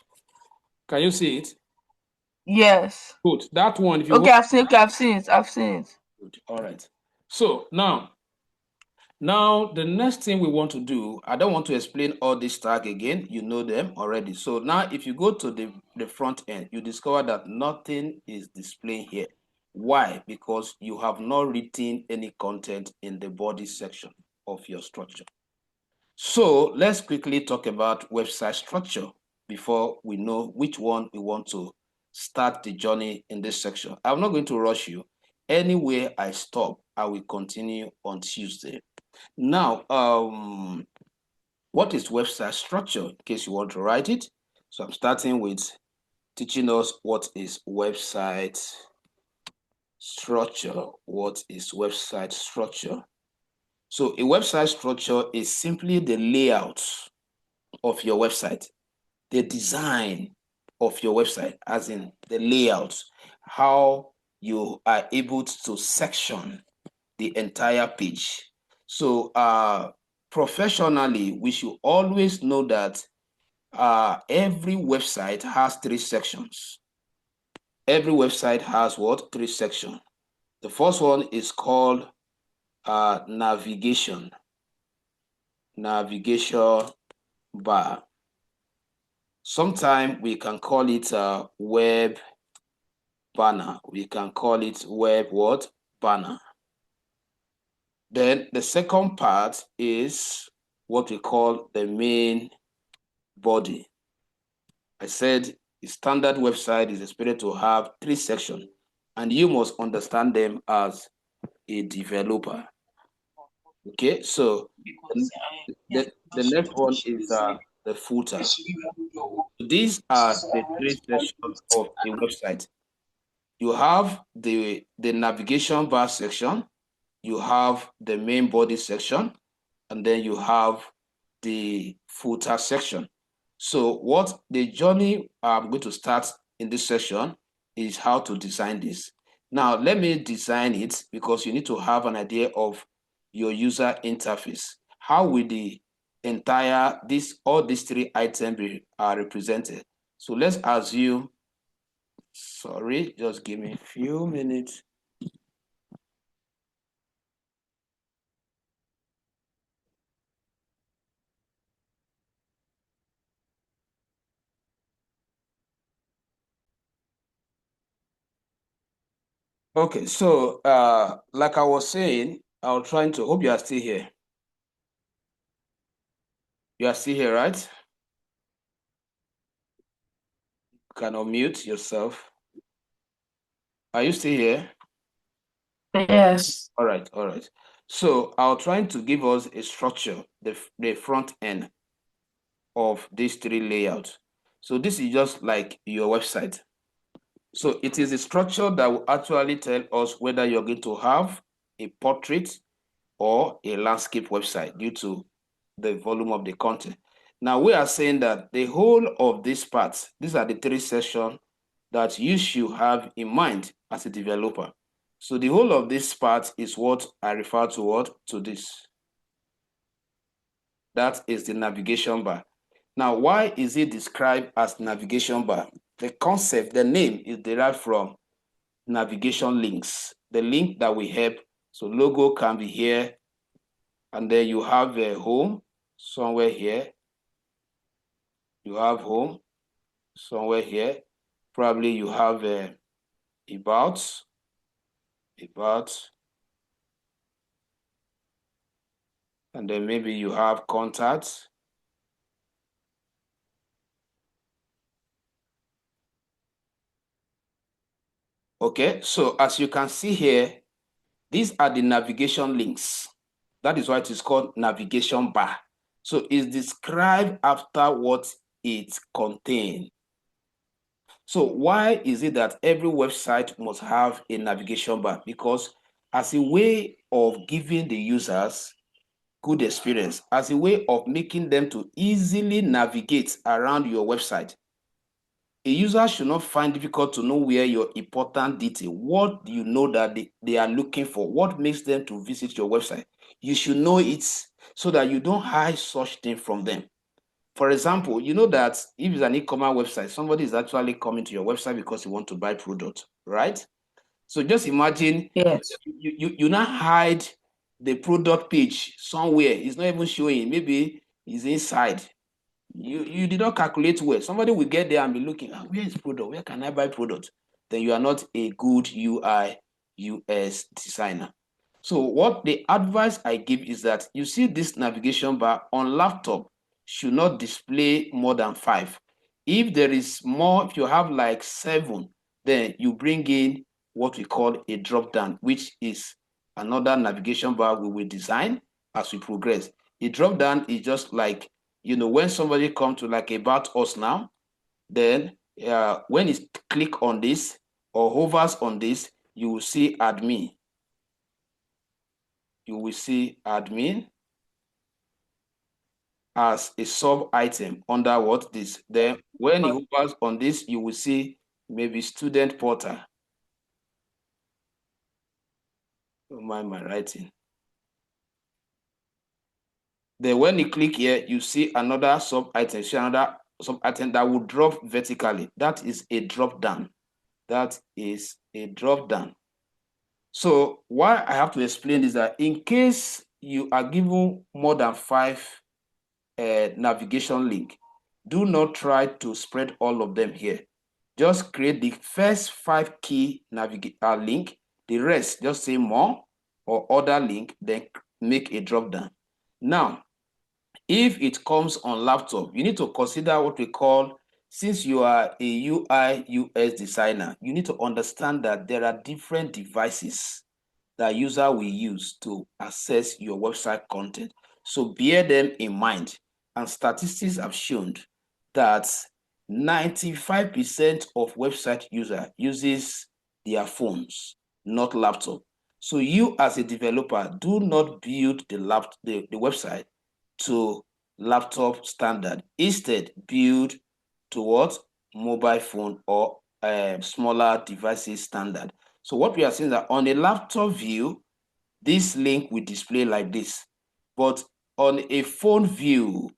Can you see it? Yes. Good. That one, if you Okay, want. I've seen it. I've seen it. Good. All right. So now the next thing we want to do, I don't want to explain all this tag again. You know them already. So now if you go to the front end, you discover that nothing is displaying here. Why? Because you have not written any content in the body section of your structure. So let's quickly talk about website structure before we know which one we want to start the journey in this section. I'm not going to rush you. Anywhere I stop, I will continue on Tuesday. Now, what is website structure in case you want to write it? So I'm starting with teaching us what is website structure. What is website structure? So a website structure is simply the layout of your website, the design of your website, as in the layout, how you are able to section the entire page. So professionally, we should always know that every website has three sections. Every website has what? Three sections. The first one is called navigation. Navigation bar. Sometimes we can call it web banner. We can call it web what? Banner. Then the second part is what we call the main body. I said a standard website is expected to have three sections, and you must understand them as a developer. Okay, so the next one is the footer. These are the three sections of a website. You have the navigation bar section, you have the main body section, and then you have the footer section. So what the journey I'm going to start in this session is how to design this. Now, let me design it because you need to have an idea of your user interface. How will the entire, all these three items are represented? So let's assume, sorry, just give me a few minutes. Okay, so like I was saying, I was trying to hope you are still here. You are still here, right? can unmute yourself. Are you still here? Yes. All right, all right. So I'll try to give us a structure, the front end of these three layouts. So this is just like your website. So it is a structure that will actually tell us whether you're going to have a portrait or a landscape website due to the volume of the content. Now we are saying that the whole of this part, these are the three sections that you should have in mind as a developer. So the whole of this part is what I refer to what to this. That is the navigation bar. Now, why is it described as navigation bar? The concept, the name is derived from navigation links, the link that will help. So logo can be here, and then you have a home somewhere here. You have home somewhere here. Probably you have a about, and then maybe you have contacts. Okay, so as you can see here, these are the navigation links. That is why it is called navigation bar. So it's described after what it contains. So why is it that every website must have a navigation bar? Because as a way of giving the users good experience, as a way of making them to easily navigate around your website, a user should not find difficult to know where your important detail, what do you know that they are looking for, what makes them to visit your website. You should know it so that you don't hide such thing from them. For example, you know that if it's an e-commerce website, somebody is actually coming to your website because he want to buy product, right? So just imagine Yes. you now hide the product page somewhere. It's not even showing. Maybe it's inside. You did not calculate well. Somebody will get there and be looking, where is product? Where can I buy product? Then you are not a good UI UX designer. So what the advice I give is that you see this navigation bar on laptop should not display more than 5. If there is more, if you have like 7, then you bring in what we call a drop down, which is another navigation bar we will design as we progress. A drop down is just like, when somebody come to like about us now, then when you click on this or hovers on this, you will see admin. You will see admin as a sub item under what this. Then when he hovers on this, you will see maybe student portal. Don't mind my writing. Then when you click here, you see another sub item, see another sub item that will drop vertically. That is a drop down. That is a drop down. So why I have to explain is that in case you are given more than 5 navigation link, do not try to spread all of them here. Just create the first 5 key link, the rest just say more or other link, then make a drop down. Now, if it comes on laptop, you need to consider what we call, since you are a UI UX designer, you need to understand that there are different devices that user will use to access your website content. So bear them in mind. And statistics have shown that 95% of website user uses their phones, not laptop. So you as a developer, do not build the website to laptop standard. Instead, build towards mobile phone or smaller devices standard. So what we are saying is that on a laptop view, this link will display like this. But on a phone view,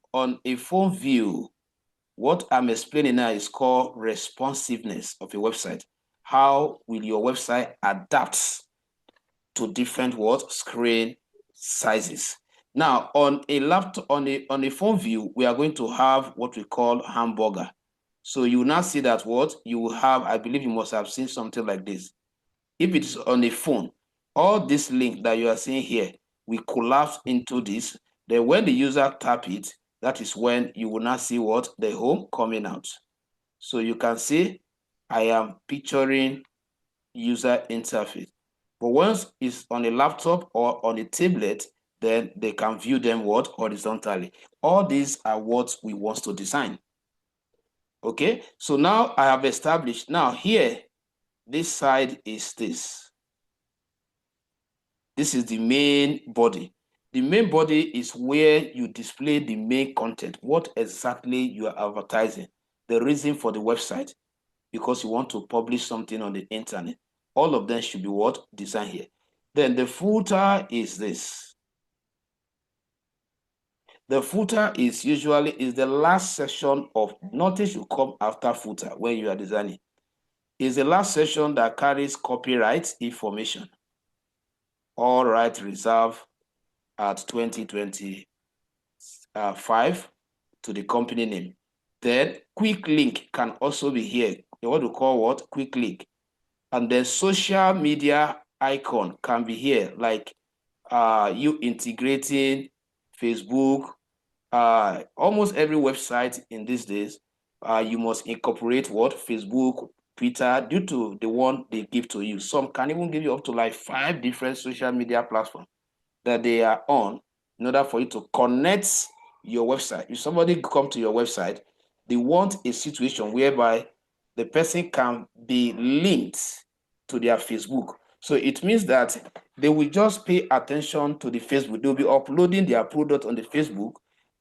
what I'm explaining now is called responsiveness of a website. How will your website adapt to different screen sizes? Now, on a laptop, on a phone view, we are going to have what we call hamburger. So you will now see that you will have, I believe you must have seen something like this. If it's on a phone, all this link that you are seeing here will collapse into this. Then when the user tap it, that is when you will now see the home coming out. So you can see I am picturing user interface. But once it's on a laptop or on a tablet, then they can view them what? Horizontally. All these are what we want to design. Okay, so now I have established, now here, this side is this. This is the main body. The main body is where you display the main content, what exactly you are advertising, the reason for the website, because you want to publish something on the internet. All of them should be what? Designed here. Then the footer is this. The footer is usually the last section of, nothing should come after footer when you are designing. Is the last section that carries copyright information. All rights reserved at 2025 to the company name. Then quick link can also be here. What we call what? Quick link. And then social media icon can be here, like you integrating Facebook. Almost every website in these days, you must incorporate what? Facebook, Twitter, due to the one they give to you. Some can even give you up to like 5 different social media platforms that they are on in order for you to connect your website. If somebody come to your website, they want a situation whereby the person can be linked to their Facebook. So it means that they will just pay attention to the Facebook. They'll be uploading their product on the Facebook,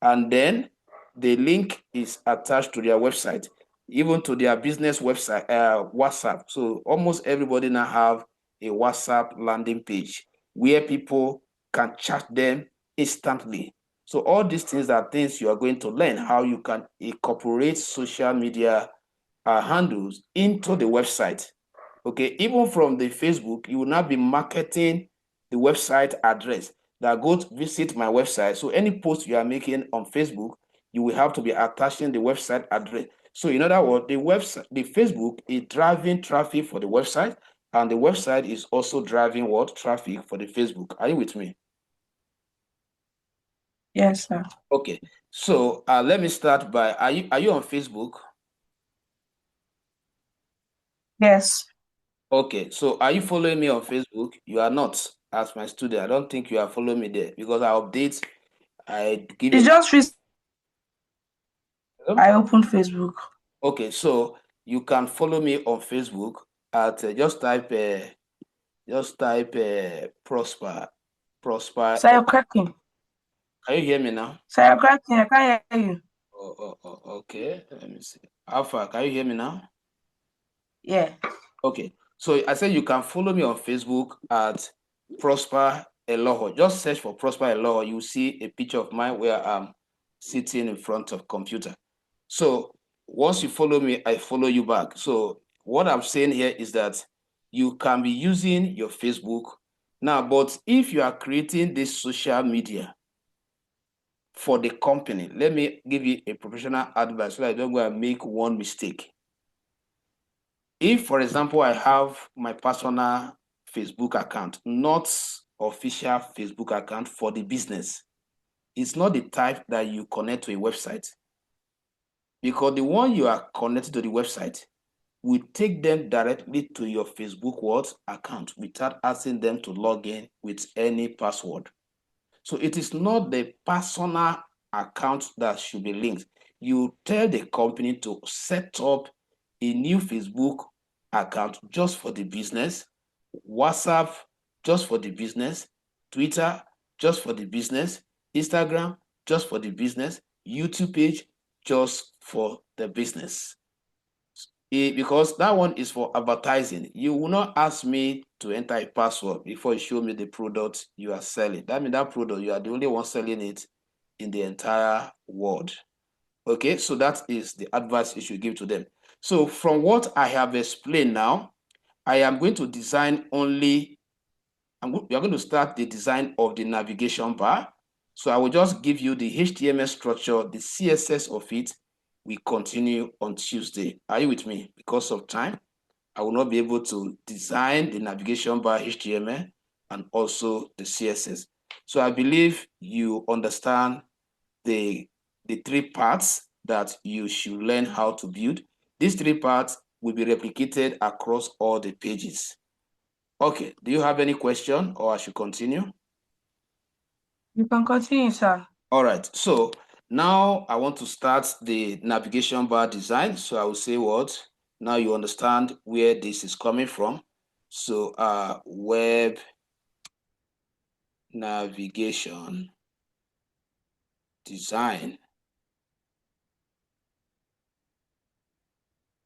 and then the link is attached to their website, even to their business website, WhatsApp. So almost everybody now have a WhatsApp landing page where people can chat them instantly. So all these things are things you are going to learn, how you can incorporate social media handles into the website. Okay, even from the Facebook, you will now be marketing the website address that go to visit my website. So any post you are making on Facebook, you will have to be attaching the website address. So in other words, the website, the Facebook is driving traffic for the website, and the website is also driving what? Traffic for the Facebook. Are you with me? Yes, sir. Okay, so let me start by, are you on Facebook? Yes. Okay, so are you following me on Facebook? You are not, as my student. I don't think you are following me there, because I update, I give It's you. just I opened Facebook. Okay, so you can follow me on Facebook at just type Prosper. So you're cracking. Can you hear me now? So you're cracking. I can't hear you. Okay. Let me see. Alpha, can you hear me now? Yeah. Okay. So I said you can follow me on Facebook at Prosper Eloho. Just search for Prosper Eloho. You see a picture of mine where I'm sitting in front of computer. So once you follow me, I follow you back. So what I'm saying here is that you can be using your Facebook now, but if you are creating this social media for the company, let me give you a professional advice so I don't go and make one mistake. If, for example, I have my personal Facebook account, not official Facebook account for the business, it's not the type that you connect to a website, because the one you are connected to the website will take them directly to your Facebook account without asking them to log in with any password. So it is not the personal account that should be linked. You tell the company to set up a new Facebook account just for the business, WhatsApp just for the business, Twitter just for the business, Instagram just for the business, YouTube page just for the business. Because that one is for advertising. You will not ask me to enter a password before you show me the product you are selling. That means that product, you are the only one selling it in the entire world. Okay, so that is the advice you should give to them. So from what I have explained now, I am going to design only, we are going to start the design of the navigation bar. So I will just give you the HTML structure, the CSS of it. We continue on Tuesday. Are you with me? Because of time, I will not be able to design the navigation bar HTML and also the CSS. So I believe you understand the 3 parts that you should learn how to build. These three parts will be replicated across all the pages. Okay, do you have any question or I should continue? You can continue, sir. All right, so now I want to start the navigation bar design. So I will say what? Now you understand where this is coming from. So web navigation design.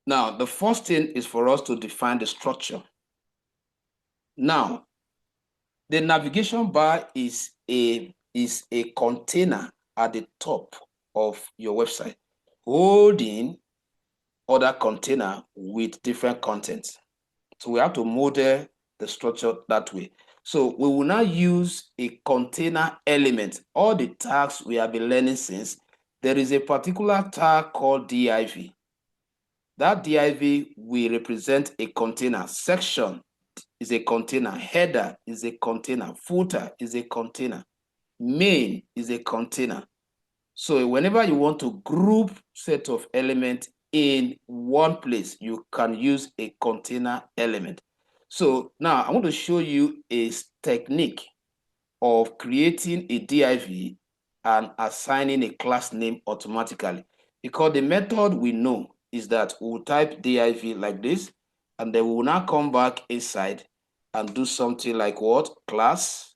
Now, the first thing is for us to define the structure. Now, the navigation bar is a container at the top of your website holding other container with different contents. So we have to model the structure that way. So we will now use a container element. All the tags we have been learning since, there is a particular tag called div. That div will represent a container. Section is a container. Header is a container. Footer is a container. Main is a container. So whenever you want to group set of elements in one place, you can use a container element. So now I want to show you a technique of creating a div and assigning a class name automatically. Because the method we know is that we'll type div like this, and then we will now come back inside and do something like what? Class.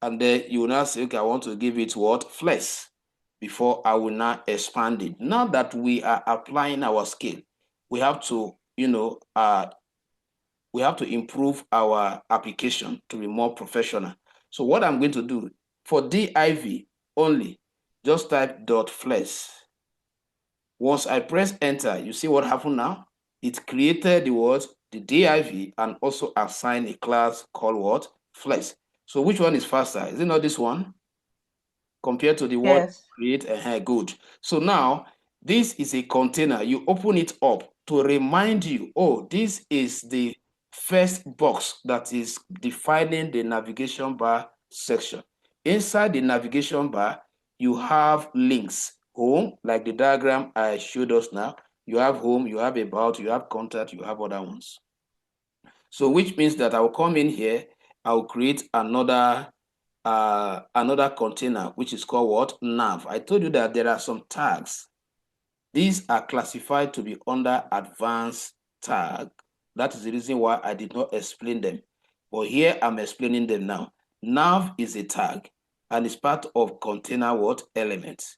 And then you will now say, okay, I want to give it what? Flex. Before I will now expand it. Now that we are applying our scale, we have to, we have to improve our application to be more professional. So what I'm going to do for div only, just type .flex. Once I press enter, you see what happened now? It created the word, the div, and also assigned a class called what? Flex. So which one is faster? Is it not this one? Compared to the word Yes. create good. So now this is a container. You open it up to remind you, oh, this is the first box that is defining the navigation bar section. Inside the navigation bar, you have links. Home, like the diagram I showed us now, you have home, you have about, you have contact, you have other ones. So which means that I will come in here, I will create another container, which is called what? Nav. I told you that there are some tags. These are classified to be under advanced tag. That is the reason why I did not explain them. But here I'm explaining them now. Nav is a tag and it's part of container what? Elements.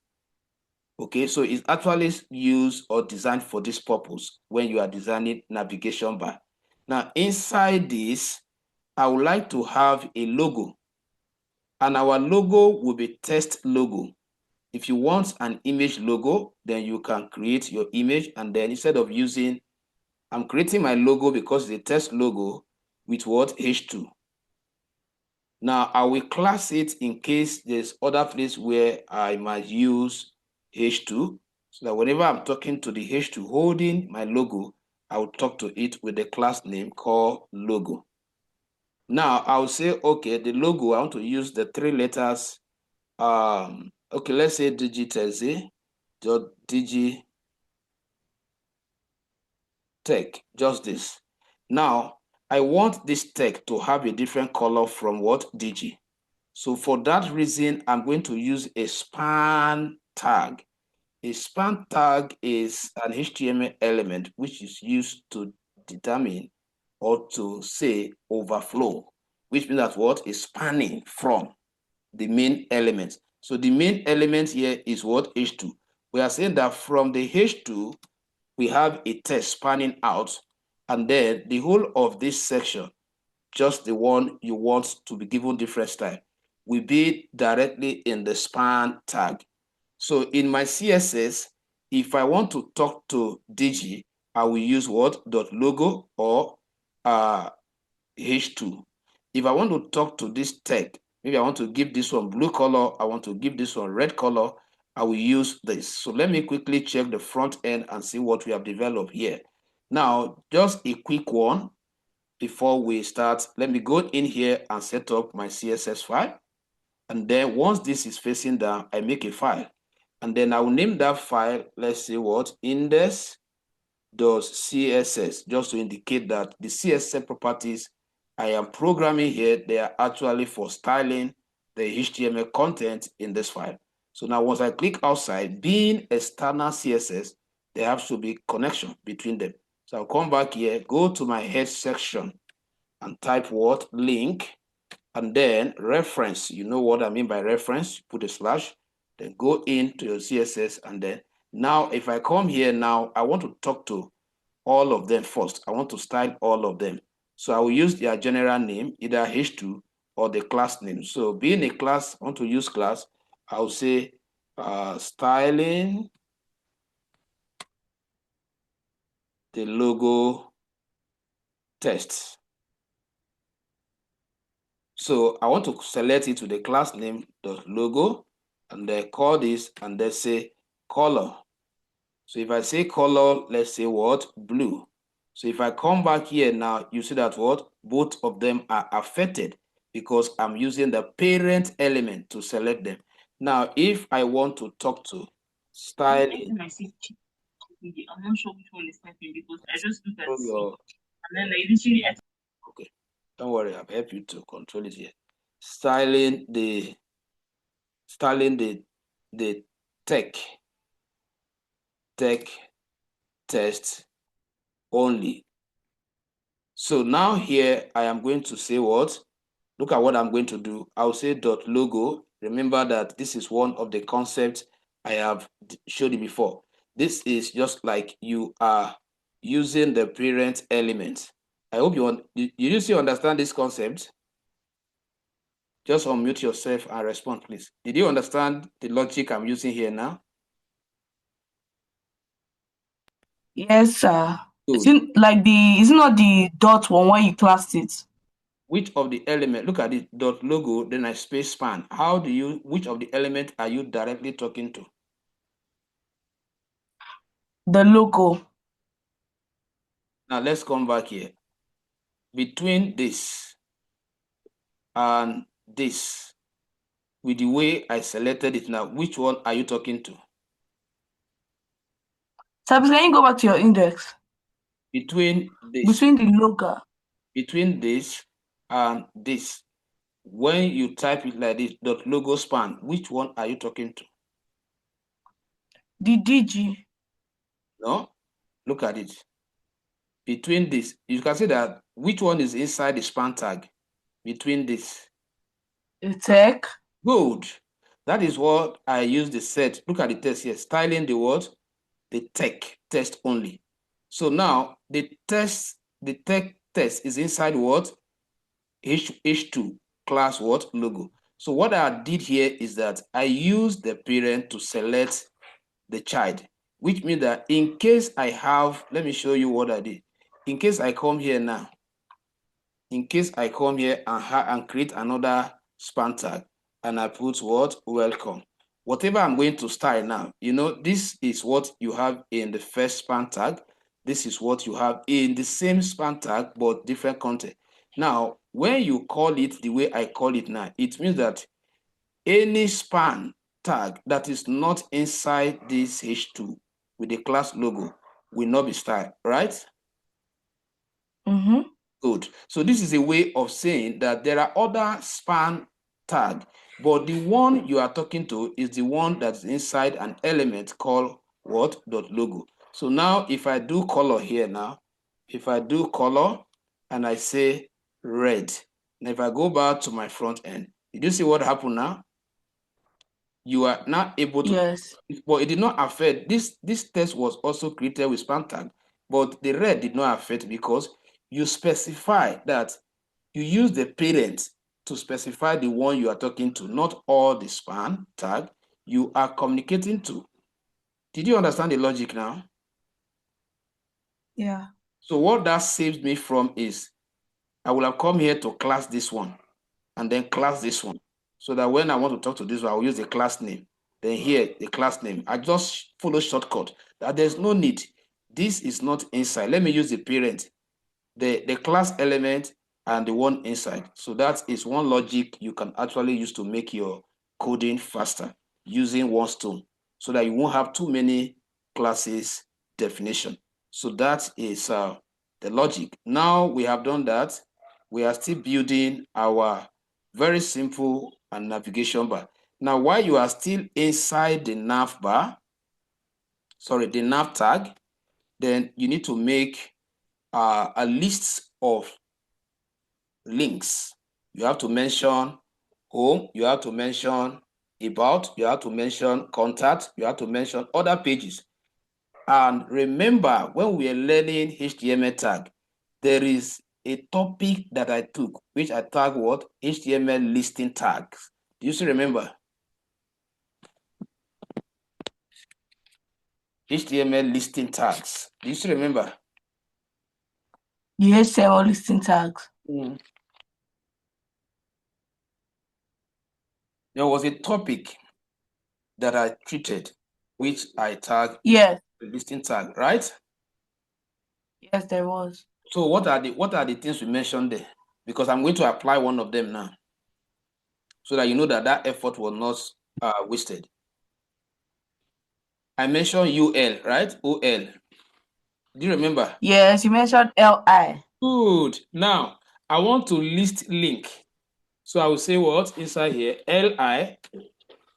Okay, so it's actually used or designed for this purpose when you are designing navigation bar. Now, inside this, I would like to have a logo. And our logo will be test logo. If you want an image logo, then you can create your image. And then instead of using, I'm creating my logo because it's a test logo with what? H2. Now, I will class it in case there's other place where I might use H2. So that whenever I'm talking to the H2 holding my logo, I will talk to it with the class name called logo. Now, I'll say, okay, the logo, I want to use the 3 letters. Okay, let's say digiteze, digi tech, just this. Now, I want this tech to have a different color from what? Digi. So for that reason, I'm going to use a span tag. A span tag is an HTML element which is used to determine or to say overflow, which means that what is spanning from the main element. So the main element here is what? H2. We are saying that from the H2, we have a text spanning out, and then the whole of this section, just the one you want to be given different style, will be directly in the span tag. So in my CSS, if I want to talk to Digi, I will use what? .logo or H2. If I want to talk to this tag, maybe I want to give this one blue color, I want to give this one red color, I will use this. So let me quickly check the front end and see what we have developed here. Now, just a quick one before we start. Let me go in here and set up my CSS file. And then once this is facing down, I make a file. And then I will name that file, let's say what, index.css, just to indicate that the CSS properties I am programming here, they are actually for styling the HTML content in this file. So now once I click outside, being external CSS, there has to be connection between them. So I'll come back here, go to my head section and type what? Link, and then reference. You know what I mean by reference, put a slash, then go into your CSS, and then now if I come here now, I want to talk to all of them first. I want to style all of them. So I will use their general name, either H2 or the class name. So being a class, I want to use class, I'll say styling the logo text. So I want to select it to the class name .logo, and then call this, and then say color. So if I say color, let's say what? Blue. So if I come back here now, you see that what? Both of them are affected because I'm using the parent element to select them. Now, if I want to talk to styling, I'm not sure which one is typing because I just look at control C your, and then I literally okay, don't worry, I'll help you to control it here. Styling the the text test only. So now here I am going to say what? Look at what I'm going to do. I'll say .logo. Remember that this is one of the concepts I have showed you before. This is just like you are using the parent element. I hope you want. You still understand this concept? Just unmute yourself and respond, please. Did you understand the logic I'm using here now? yes, sir. Good. Isn't not the dot one when you classed it? Which of the element, look at it, .logo, then I space span. Which of the element are you directly talking to? The logo. Now let's come back here. Between this and this, with the way I selected it now, which one are you talking to? So can you go back to your index? Between this, Between the logo. between this and this, when you type it like this, .logo span, which one are you talking to? The DG. No? Look at it. Between this, you can see that which one is inside the span tag? Between this. The tech. Good. That is what I use the set. Look at the text here. Styling the word, the text only. So now the tech text is inside what? H2 class what? Logo. So what I did here is that I used the parent to select the child, which means that in case I have, let me show you what I did. In case I come here now, in case I come here and create another span tag and I put what? Welcome. Whatever I'm going to style now, you know, this is what you have in the first span tag. This is what you have in the same span tag, but different content. Now, when you call it the way I call it now, it means that any span tag that is not inside this H2 with the class logo will not be styled, right? Mm-hmm. Good. So this is a way of saying that there are other span tag, but the one you are talking to is the one that's inside an element called what? .logo. So now if I do color here now, if I do color and I say red, and if I go back to my front end, did you see what happened now? You are not able to, Yes. but it did not affect, this text was also created with span tag, but the red did not affect because you specify that you use the parent to specify the one you are talking to, not all the span tag you are communicating to. Did you understand the logic now? Yeah. So what that saves me from is I will have come here to class this one and then class this one, so that when I want to talk to this one, I'll use the class name. Then here, the class name. I just follow shortcut. That there's no need. This is not inside. Let me use the parent, the class element, and the one inside. So that is one logic you can actually use to make your coding faster using one stone. so that you won't have too many classes definition. So that is the logic. Now we have done that. We are still building our very simple navigation bar. Now, while you are still inside the nav bar, sorry, the nav tag, then you need to make a list of links. You have to mention home, you have to mention about, you have to mention contact, you have to mention other pages. And remember, when we are learning HTML tag, there is a topic that I took, which I tag what? HTML listing tags. Do you still remember? HTML listing tags. Do you still remember? Yes, several listing tags. There was a topic that I treated, which I tagged Yes. the listing tag, right? Yes, there was. So what are the things we mentioned there? Because I'm going to apply one of them now, so that you know that effort was not wasted. I mentioned UL, right? OL. Do you remember? Yes, you mentioned LI. Good. Now I want to list link. So I will say what inside here? LI.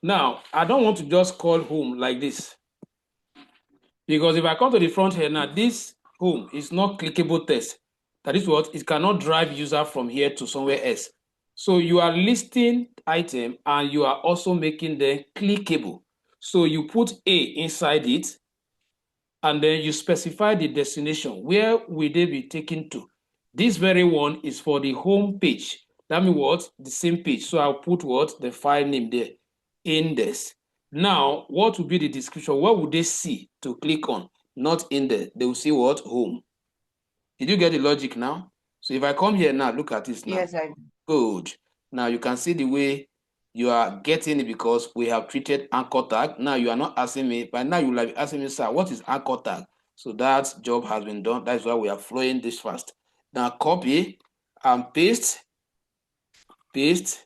Now I don't want to just call home like this. Because if I come to the front here now, this home is not clickable text. That is what? It cannot drive user from here to somewhere else. So you are listing item and you are also making them clickable. So you put A inside it and then you specify the destination. Where will they be taken to? This very one is for the home page. That means what? The same page. So I'll put what? The file name there. Index. Now, what will be the description? What would they see to click on? Not in there. They will see what? Home. Did you get the logic now? So if I come here now, look at this now. Yes, I Good. Now you can see the way you are getting it because we have treated anchor tag. Now you are not asking me, but now you will be asking me, sir, what is anchor tag? So that job has been done. That's why we are flowing this fast. Now copy and paste, paste,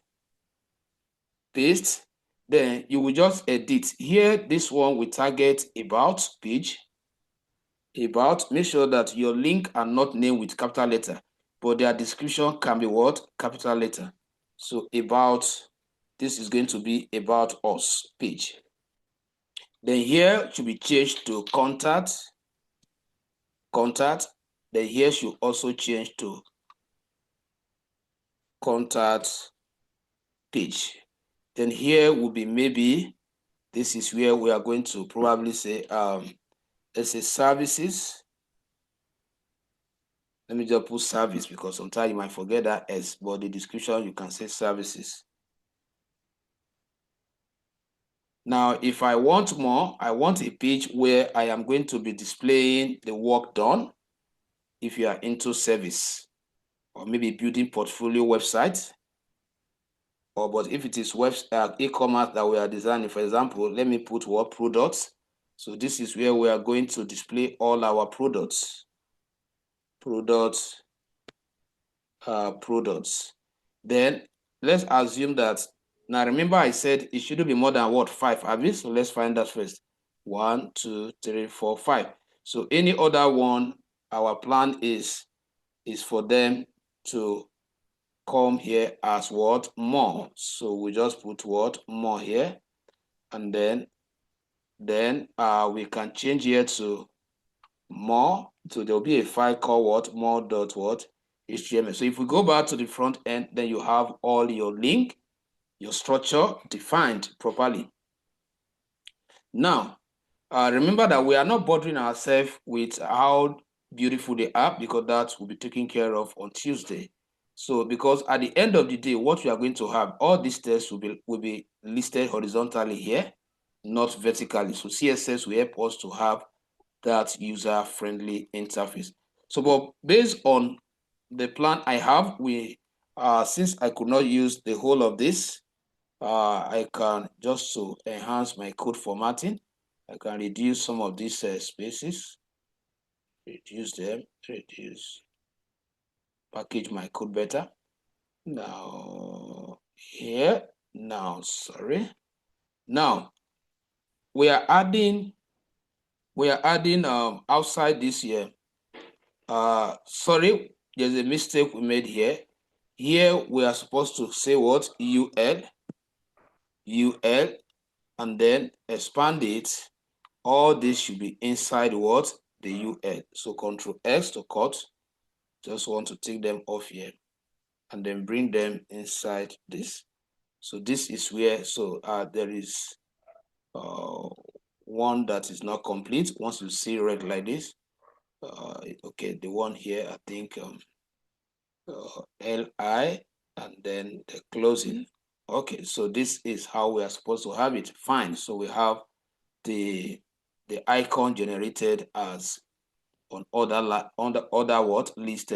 paste. Then you will just edit. Here, this one we target about page. About, make sure that your link are not named with capital letter, but their description can be what? Capital letter. So about, this is going to be about us page. Then here should be changed to contact, contact. Then here should also change to contact page. Then here will be maybe, this is where we are going to probably say, let's say services. Let me just put service because sometimes you might forget that S, but the description you can say services. Now, if I want more, I want a page where I am going to be displaying the work done. If you are into service or maybe building portfolio website, or but if it is web e-commerce that we are designing, for example, let me put what products. So this is where we are going to display all our products. Products. Then let's assume that, now remember I said it shouldn't be more than what, 5, have so let's find that first. 1, 2, 3, 4, 5. So any other one, our plan is for them to come here as what? More. So we just put what? More here. And then we can change here to more. So there'll be a file called what? More dot what? HTML. So if we go back to the front end, then you have all your link, your structure defined properly. Now, remember that we are not bothering ourselves with how beautiful they are because that will be taken care of on Tuesday. So because at the end of the day, what we are going to have, all these tests will be listed horizontally here, not vertically. So CSS will help us to have that user-friendly interface. So, but based on the plan I have, since I could not use the whole of this, I can just to enhance my code formatting, I can reduce some of these spaces, reduce them, package my code better. Now, here, now, sorry. Now, we are adding outside this here. Sorry, there's a mistake we made here. Here we are supposed to say what? UL, and then expand it. All this should be inside what? The UL. So Control X to cut. Just want to take them off here and then bring them inside this. So this is where, so there is one that is not complete. Once you see red like this, okay, the one here, I think LI and then the closing. Okay, so this is how we are supposed to have it. Fine. So we have the icon generated as on other what list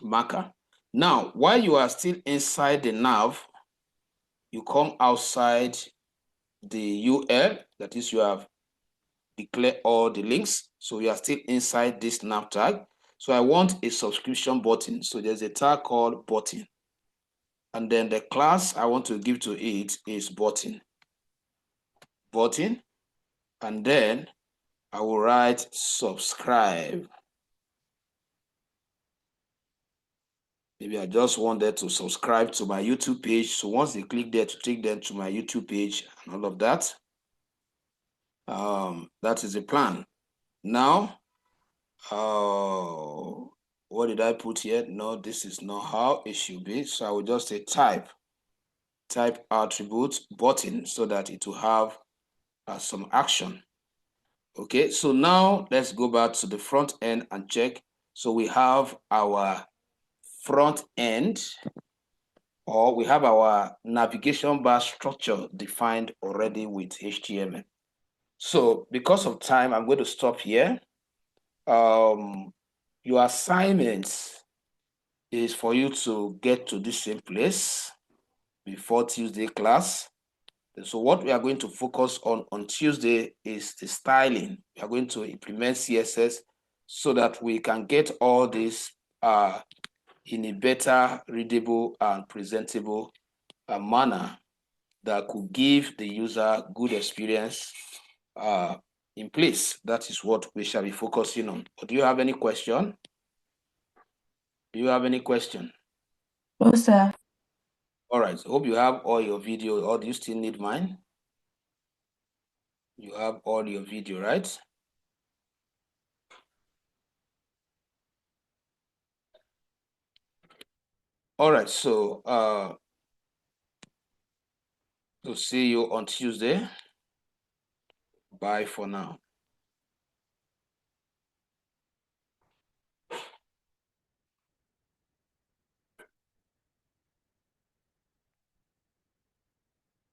marker. Now, while you are still inside the nav, you come outside the UL, that is, you have declared all the links. So you are still inside this nav tag. So I want a subscription button. So there's a tag called button. And then the class I want to give to it is button. Button. And then I will write subscribe. Maybe I just want them to subscribe to my YouTube page. So once they click there to take them to my YouTube page and all of that, that is the plan. Now, what did I put here? No, this is not how it should be. So I will just say type attribute button so that it will have some action. Okay, so now let's go back to the front end and check. So we have our front end, or we have our navigation bar structure defined already with HTML. So because of time, I'm going to stop here. Your assignment is for you to get to this same place before Tuesday class. So what we are going to focus on Tuesday is the styling. We are going to implement CSS so that we can get all this in a better readable and presentable manner that could give the user good experience in place. That is what we shall be focusing on. Do you have any question? Do you have any question? No, sir. All right. So hope you have all your video, or do you still need mine? You have all your video, right? All right. So we'll see you on Tuesday. Bye for now.